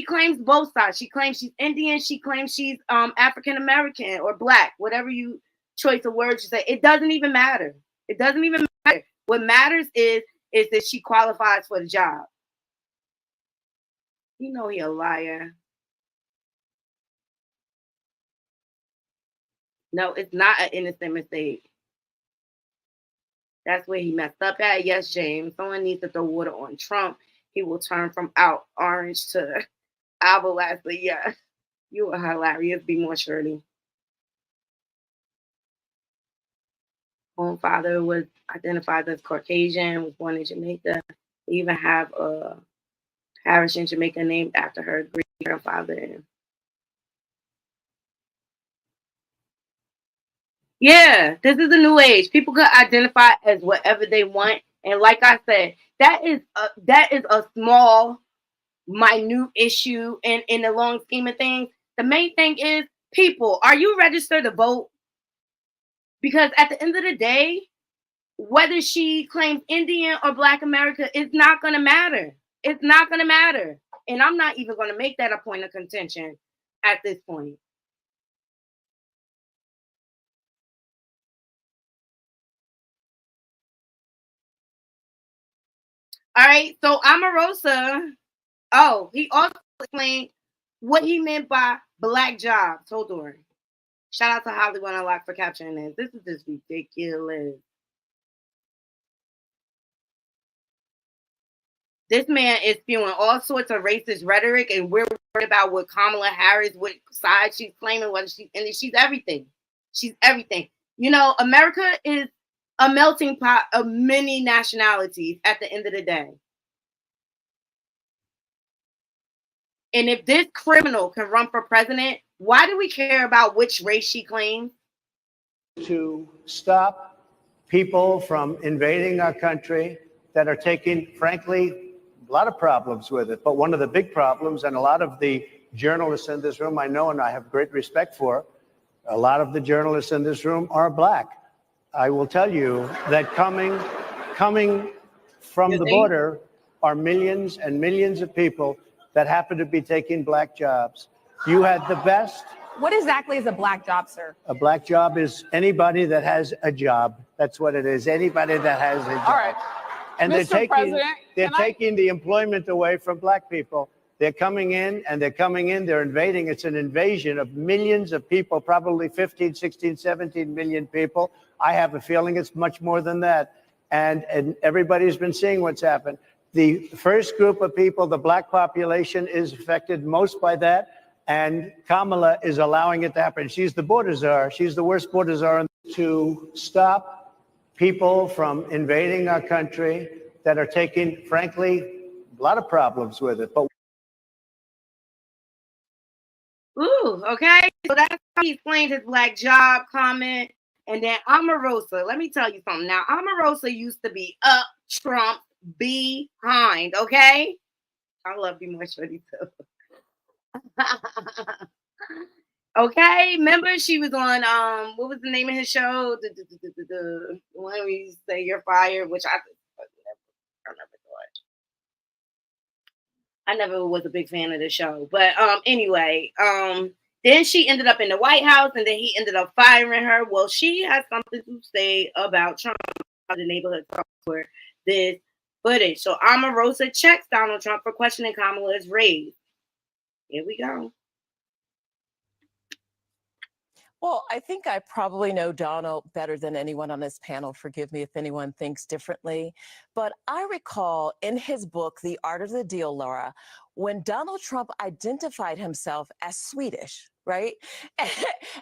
claims both sides. She claims she's Indian. She claims she's African American or black, whatever you choice of words you say. It doesn't even matter. It doesn't even matter. What matters is that she qualifies for the job. You know he a liar. No, it's not an innocent mistake. That's where he messed up at. Yes, James. Someone needs to throw water on Trump. He will turn from out orange to Albalasty. Yeah. You are hilarious. Be more Shirley. Own father was identified as Caucasian, was born in Jamaica. They even have a parish in Jamaica named after her great grandfather. Yeah, this is a new age. People could identify as whatever they want, and like I said, that is a small, minute issue in the long scheme of things. The main thing is, people, are you registered to vote? Because at the end of the day, whether she claims Indian or Black America, it's not going to matter. It's not going to matter, and I'm not even going to make that a point of contention at this point. All right, so Omarosa, he also explained what he meant by black jobs. Hold on. Shout out to Hollywood Unlocked for capturing this. This is just ridiculous. This man is spewing all sorts of racist rhetoric, and we're worried about what Kamala Harris, what side she's claiming, whether she's everything. She's everything. America is a melting pot of many nationalities at the end of the day. And if this criminal can run for president, why do we care about which race she claims? To stop people from invading our country that are taking, frankly, a lot of problems with it. But one of the big problems, and a lot of the journalists in this room I know and I have great respect for, a lot of the journalists in this room are black. I will tell you that coming from the border are millions and millions of people that happen to be taking black jobs. You had the best. What exactly is a black job, sir? A black job is anybody that has a job. That's what it is. Anybody that has a job. All right. And Mr. they're taking the employment away from black people. They're coming in, they're invading. It's an invasion of millions of people, probably 15, 16, 17 million people. I have a feeling it's much more than that. And everybody's been seeing what's happened. The first group of people, the black population, is affected most by that. And Kamala is allowing it to happen. She's the border czar. She's the worst border czar. To stop people from invading our country that are taking, frankly, a lot of problems with it. But Ooh, okay. So that's how he explained his black job comment. And then Omarosa, let me tell you something. Now, Omarosa used to be up Trump behind, okay? I love you more, Shorty, too. Okay, remember she was on what was the name of his show? The one where you say you're fired, which I never I never was a big fan of the show. But anyway, then she ended up in the White House, and then he ended up firing her. Well, she has something to say about Trump, the neighborhood talk for this footage. So Omarosa checks Donald Trump for questioning Kamala's race. Here we go. Well, I think I probably know Donald better than anyone on this panel. Forgive me if anyone thinks differently. But I recall in his book, The Art of the Deal, Laura, when Donald Trump identified himself as Swedish, right?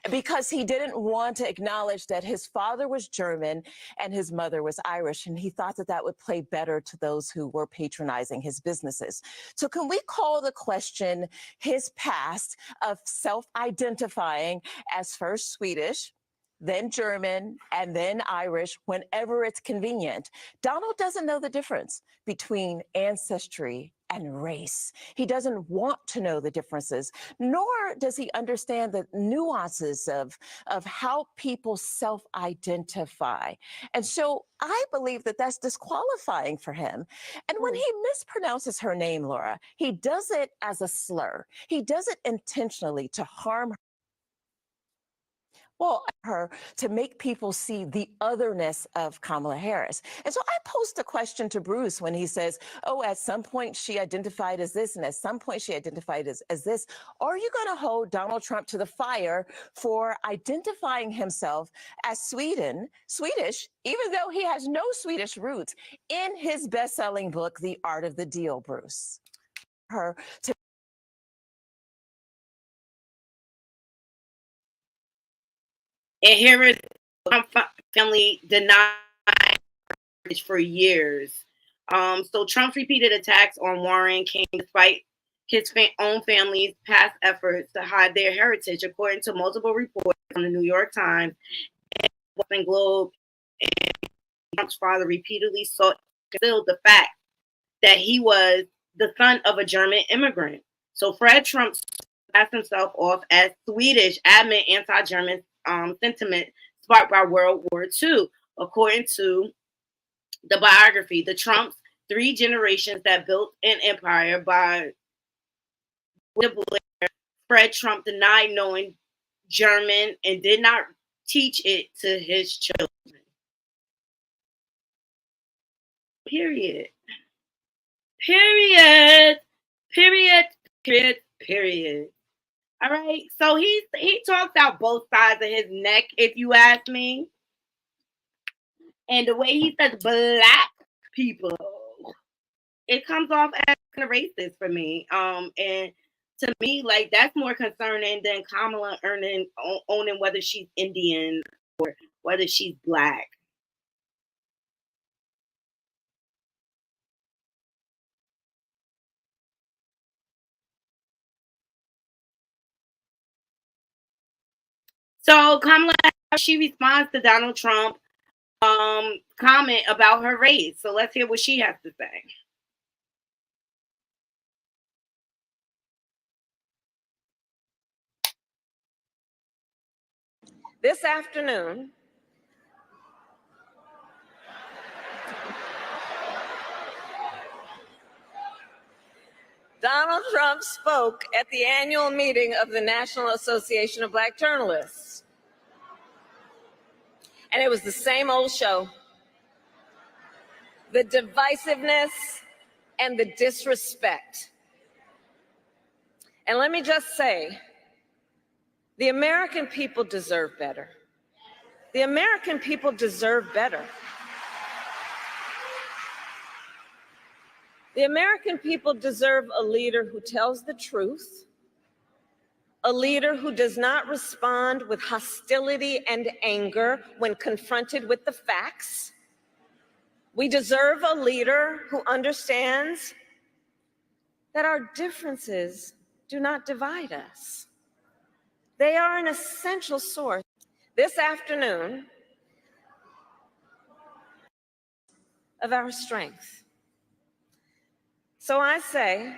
Because he didn't want to acknowledge that his father was German and his mother was Irish. And he thought that that would play better to those who were patronizing his businesses. So can we call the question his past of self-identifying as first Swedish, then German, and then Irish whenever it's convenient? Donald doesn't know the difference between ancestry and race. He doesn't want to know the differences, nor does he understand the nuances of how people self-identify. And so I believe that that's disqualifying for him. And when he mispronounces her name, Laura, he does it as a slur. He does it intentionally to harm her. Well, her to make people see the otherness of Kamala Harris. And so I posed a question to Bruce when he says, oh, at some point she identified as this, and at some point she identified as this. Are you going to hold Donald Trump to the fire for identifying himself as Swedish, even though he has no Swedish roots, in his best-selling book, The Art of the Deal, Bruce? Her to And here is Trump family denied for years. So Trump's repeated attacks on Warren came despite his own family's past efforts to hide their heritage, according to multiple reports from the New York Times and Boston Globe. And Trump's father repeatedly sought to conceal the fact that he was the son of a German immigrant. So Fred Trump passed himself off as Swedish amid anti-German sentiment sparked by World War II. According to the biography, The Trumps, Three Generations That Built an Empire by Blair, Fred Trump denied knowing German and did not teach it to his children. Period. Period. Period. Period. Period. All right. So he talks out both sides of his neck, if you ask me. And the way he says black people, it comes off as kind of racist for me. And to me, like, that's more concerning than Kamala owning whether she's Indian or whether she's black. So Kamala, she responds to Donald Trump comment about her race. So let's hear what she has to say. This afternoon, Donald Trump spoke at the annual meeting of the National Association of Black Journalists. And it was the same old show. The divisiveness and the disrespect. And let me just say, the American people deserve better. The American people deserve better. The American people deserve a leader who tells the truth, a leader who does not respond with hostility and anger when confronted with the facts. We deserve a leader who understands that our differences do not divide us. They are an essential source. This afternoon, of our strength. So I say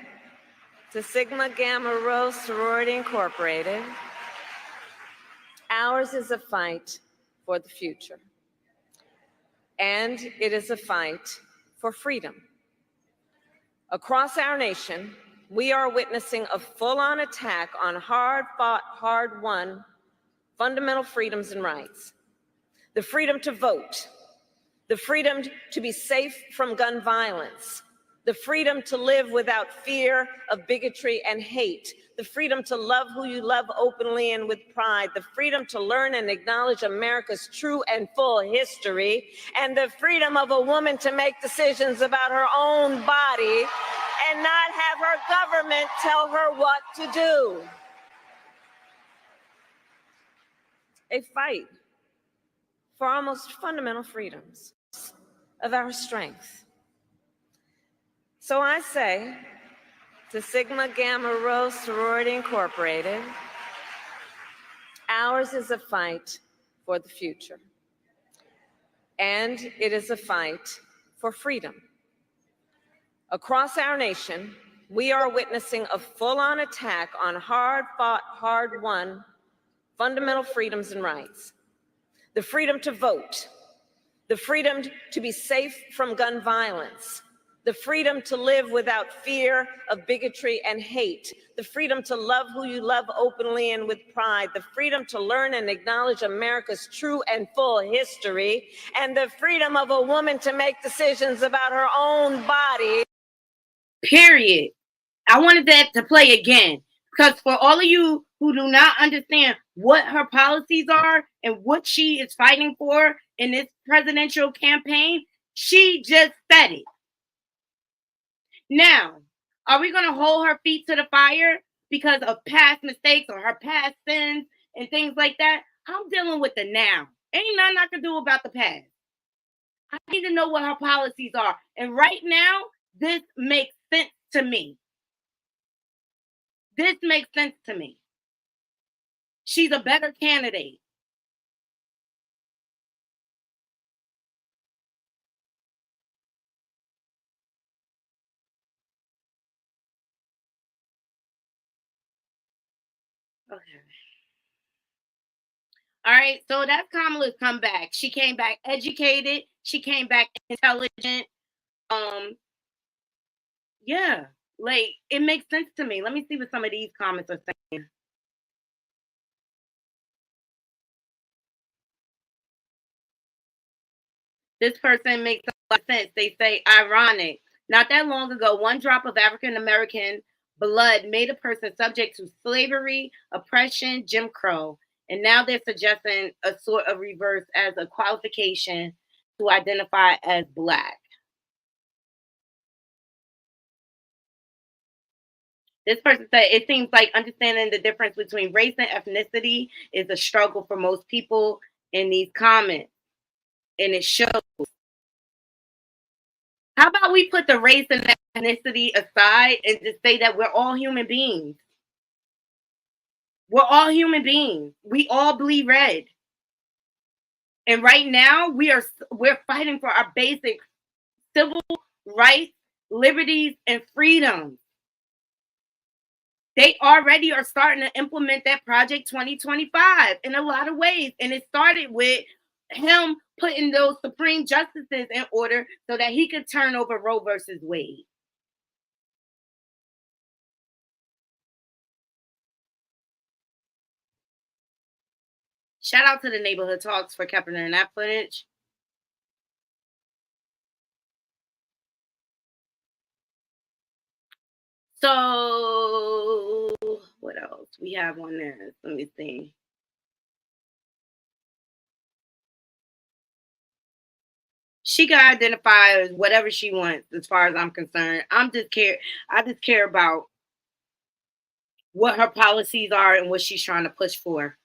to Sigma Gamma Rho Sorority Incorporated, ours is a fight for the future. And it is a fight for freedom. Across our nation, we are witnessing a full-on attack on hard-fought, hard-won fundamental freedoms and rights. The freedom to vote, the freedom to be safe from gun violence, the freedom to live without fear of bigotry and hate, the freedom to love who you love openly and with pride, the freedom to learn and acknowledge America's true and full history, and the freedom of a woman to make decisions about her own body and not have her government tell her what to do. A fight for our most fundamental freedoms of our strength. So I say to Sigma Gamma Rho Sorority Incorporated, ours is a fight for the future. And it is a fight for freedom. Across our nation, we are witnessing a full-on attack on hard-fought, hard-won fundamental freedoms and rights. The freedom to vote, the freedom to be safe from gun violence, the freedom to live without fear of bigotry and hate, the freedom to love who you love openly and with pride, the freedom to learn and acknowledge America's true and full history, and the freedom of a woman to make decisions about her own body. Period. I wanted that to play again because for all of you who do not understand what her policies are and what she is fighting for in this presidential campaign, she just said it. Now, are we going to hold her feet to the fire because of past mistakes or her past sins and things like that? I'm dealing with the now. Ain't nothing I can do about the past. I need to know what her policies are. And right now, this makes sense to me. This makes sense to me. She's a better candidate. Okay. All right, so that's Kamala's comeback. She came back educated. She came back intelligent. Yeah, like it makes sense to me. Let me see what some of these comments are saying. This person makes a lot of sense. They say ironic. Not that long ago, one drop of African American blood made a person subject to slavery, oppression, Jim Crow. And now they're suggesting a sort of reverse as a qualification to identify as Black. This person said, it seems like understanding the difference between race and ethnicity is a struggle for most people in these comments. And it shows. How about we put the race and ethnicity aside and just say that we're all human beings? We're all human beings. We all bleed red. And right now we're fighting for our basic civil rights, liberties, and freedoms. They already are starting to implement that Project 2025 in a lot of ways. And it started with him putting those Supreme Justices in order so that he could turn over Roe versus Wade. Shout out to the Neighborhood Talks for capturing that footage. So, what else we have on this? Let me see. She can identify as whatever she wants, as far as I'm concerned. I just care about what her policies are and what she's trying to push for.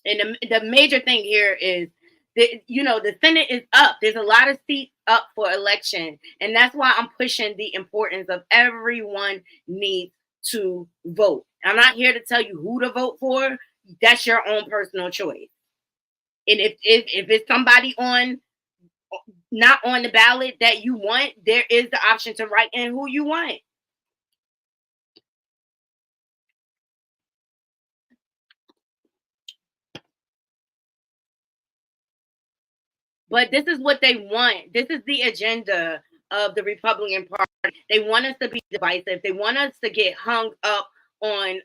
And the major thing here is that, the Senate is up. There's a lot of seats up for election. And that's why I'm pushing the importance of everyone needs to vote. I'm not here to tell you who to vote for. That's your own personal choice. And if it's somebody not on the ballot that you want, there is the option to write in who you want. But this is what they want. This is the agenda of the Republican Party. They want us to be divisive. They want us to get hung up on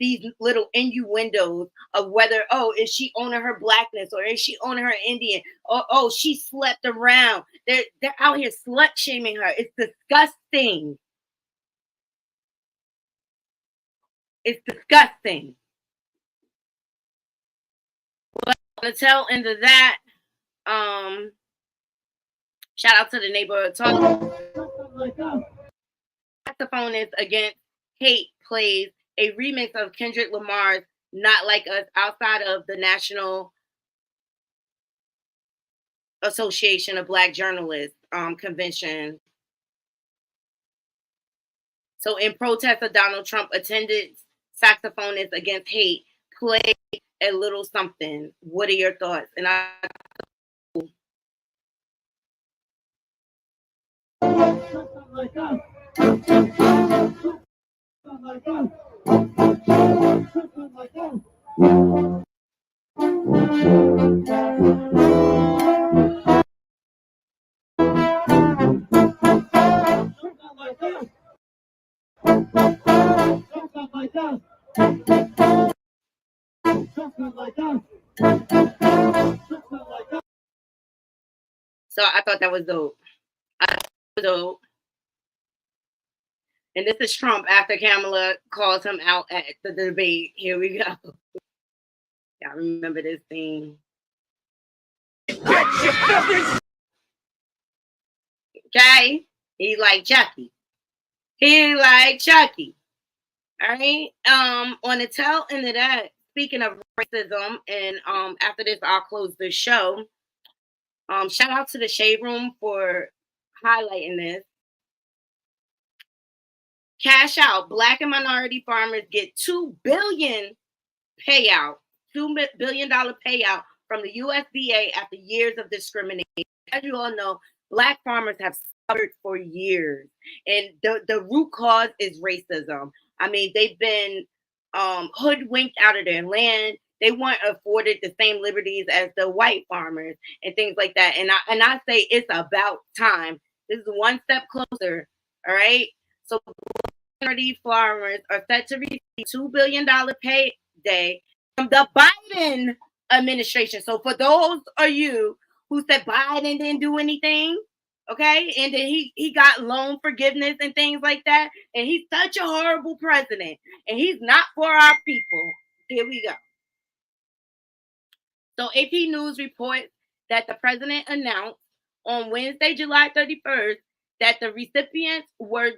these little innuendos of whether, oh, is she owning her blackness or is she owning her Indian? Oh, she slept around. They're out here slut shaming her. It's disgusting. It's disgusting. But on the tail end of that, shout out to the neighborhood talk. Saxophonist Against Hate plays a remix of Kendrick Lamar's Not Like Us outside of the National Association of Black Journalists convention. So in protest of Donald Trump attendance, Saxophonists Against Hate played a little something. What are your thoughts? And so I thought that was dope. And this is Trump after Kamala calls him out at the debate. Here we go. Y'all remember this thing. Okay? He's like Chucky. All right. On the tail end of that, speaking of racism, and after this, I'll close the show. Shout out to the Shade Room for highlighting this. Cash out. Black and minority farmers get $2 billion payout. $2 billion payout from the USDA after years of discrimination. As you all know, Black farmers have suffered for years, and the root cause is racism. I mean, they've been hoodwinked out of their land. They weren't afforded the same liberties as the white farmers and things like that. And I say it's about time. This is one step closer. All right. So minority farmers are set to receive $2 billion payday from the Biden administration. So for those of you who said Biden didn't do anything, okay, and then he got loan forgiveness and things like that, and he's such a horrible president, and he's not for our people. Here we go. So AP News reports that the president announced on Wednesday, July 31st, that the recipients were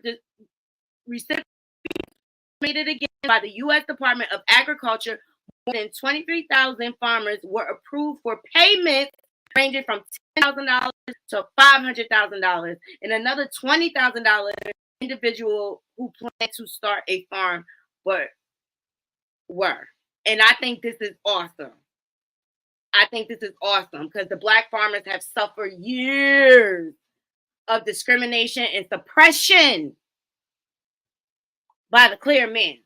estimated again by the U.S. Department of Agriculture. More than 23,000 farmers were approved for payments ranging from $10,000 to $500,000, and another $20,000 individual who plan to start a farm were. And I think this is awesome. Because the Black farmers have suffered years of discrimination and suppression by the clear man.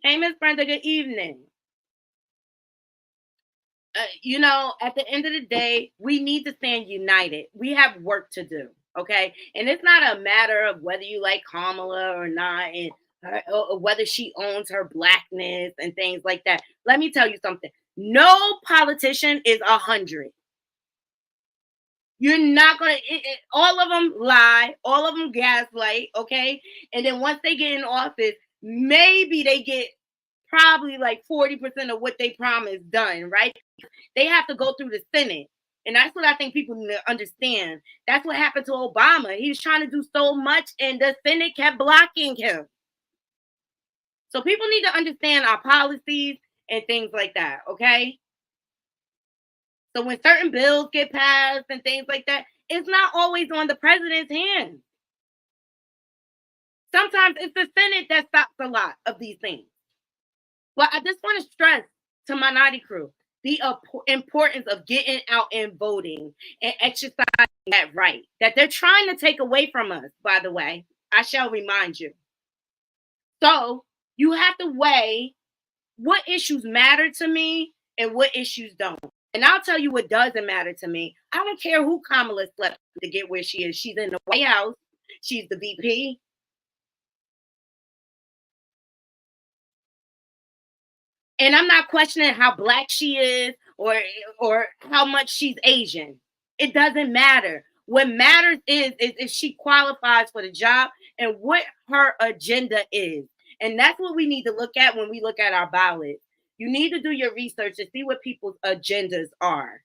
Hey, Miss Brenda, good evening. At the end of the day, we need to stand united. We have work to do, okay? And it's not a matter of whether you like Kamala or not, and or whether she owns her blackness and things like that. Let me tell you something. No politician is 100. You're not going to, all of them lie, all of them gaslight, okay? And then once they get in office, maybe they get probably like 40% of what they promised done, right? They have to go through the Senate. And that's what I think people need to understand. That's what happened to Obama. He was trying to do so much, and the Senate kept blocking him. So people need to understand our policies and things like that, okay? So when certain bills get passed and things like that, it's not always on the president's hands. Sometimes it's the Senate that stops a lot of these things. But I just want to stress to my Naughty crew the importance of getting out and voting and exercising that right that they're trying to take away from us, by the way. I shall remind you. So you have to weigh what issues matter to me and what issues don't. And I'll tell you what doesn't matter to me. I don't care who Kamala slept to get where she is. She's in the White House. She's the VP. And I'm not questioning how black she is or how much she's Asian. It doesn't matter. What matters is if she qualifies for the job and what her agenda is. And that's what we need to look at when we look at our ballots. You need to do your research to see what people's agendas are.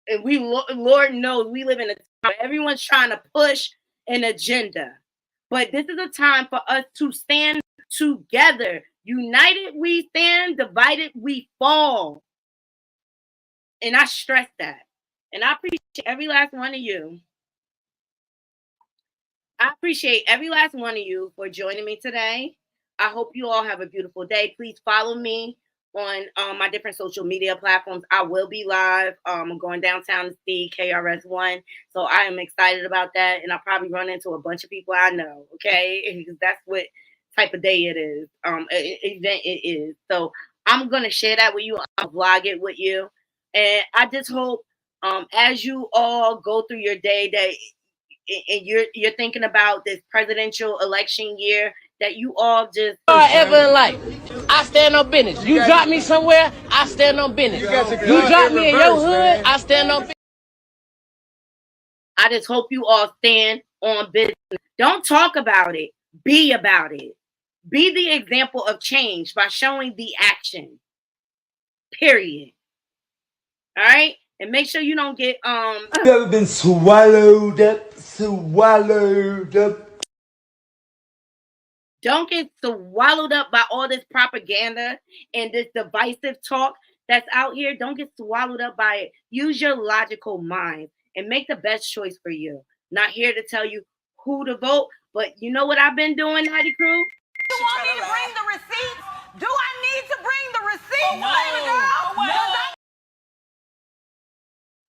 And Lord knows we live in a time where everyone's trying to push an agenda. But this is a time for us to stand together. United we stand, divided we fall. And I stress that. And I appreciate every last one of you. I appreciate every last one of you for joining me today. I hope you all have a beautiful day. Please follow me on my different social media platforms. I will be live. I'm going downtown to see KRS-One. So I am excited about that. And I'll probably run into a bunch of people I know. Okay. That's what type of day it is. Event it is. So I'm going to share that with you. I'll vlog it with you. And I just hope as you all go through your day that and you're thinking about this presidential election year that you all just Ever in life, I stand on business. You drop me somewhere, I stand on business. You drop me in your hood, I stand on business. I just hope you all stand on business. Don't talk about it. Be about it. Be the example of change by showing the action. Period. All right? And make sure you don't get You ever been swallowed up? Don't get swallowed up by all this propaganda and this divisive talk that's out here. Don't get swallowed up by it. Use your logical mind and make the best choice for you. Not here to tell you who to vote, but you know what I've been doing, Natty Crew? You want me to bring the receipts? Do I need to bring the receipts, baby girl?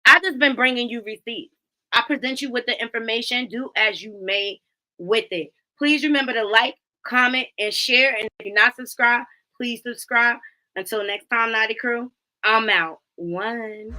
I just been bringing you receipts. I present you with the information. Do as you may with it. Please remember to like, comment, and share. And if you're not subscribed, please subscribe. Until next time, Naughty Crew, I'm out. One.